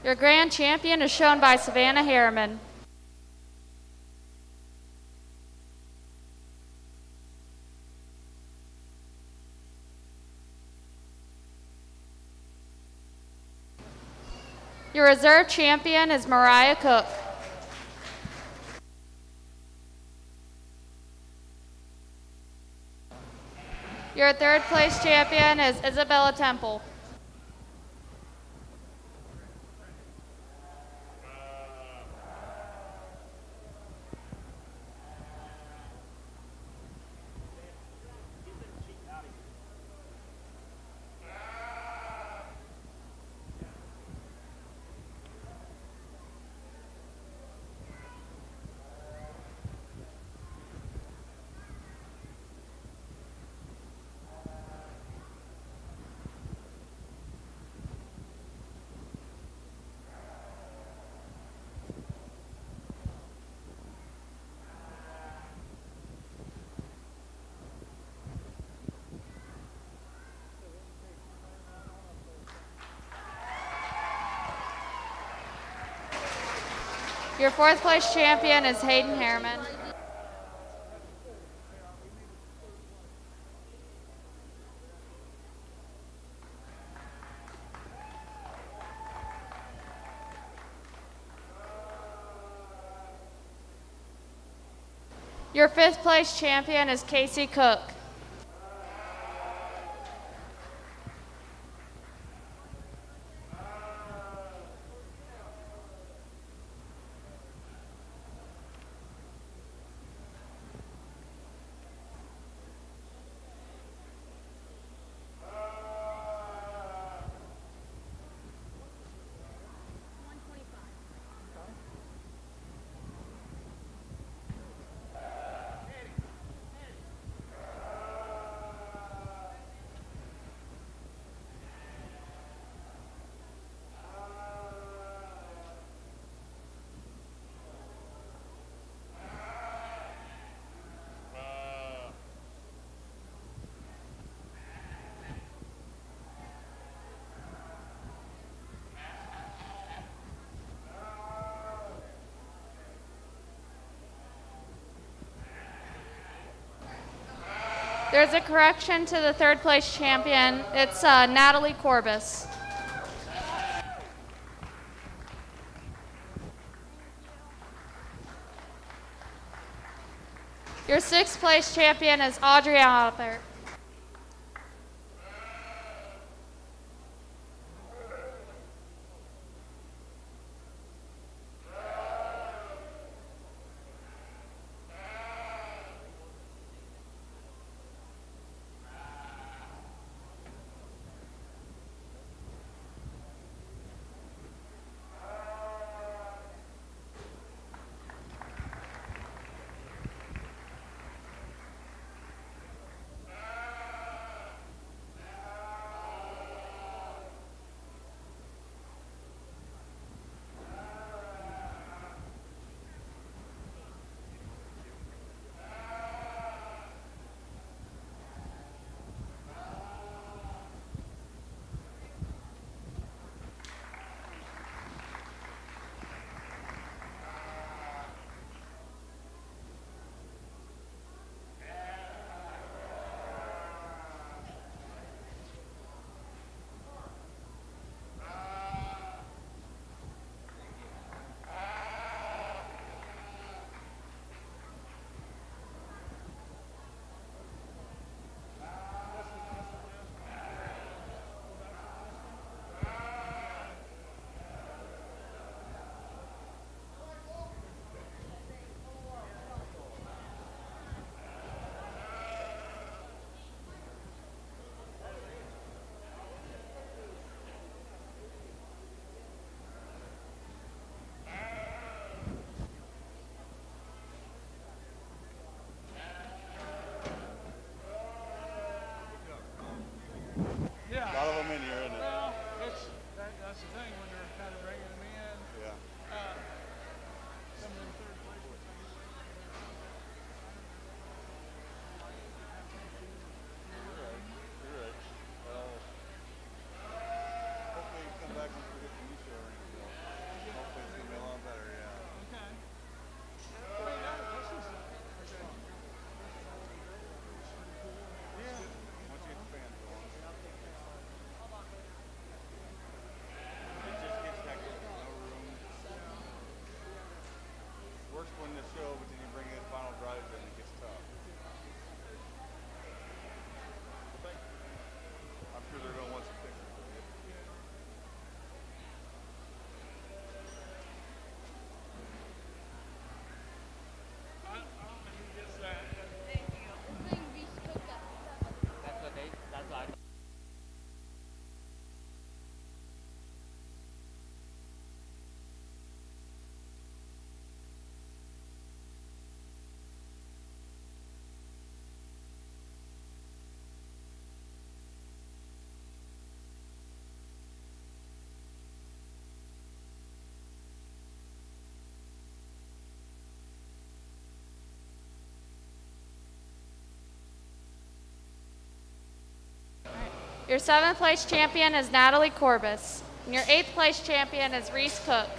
Your grand champion is shown by Savannah Harriman. Your reserve champion is Mariah Cook. Your third place champion is Isabella Temple. Your fourth place champion is Hayden Harriman. Your fifth place champion is Casey Cook. There's a correction to the third place champion. It's Natalie Corbus. Your sixth place champion is Audrey Albert. Your 7th place champion is Natalie Corbus. And your 8th place champion is Reese Cook.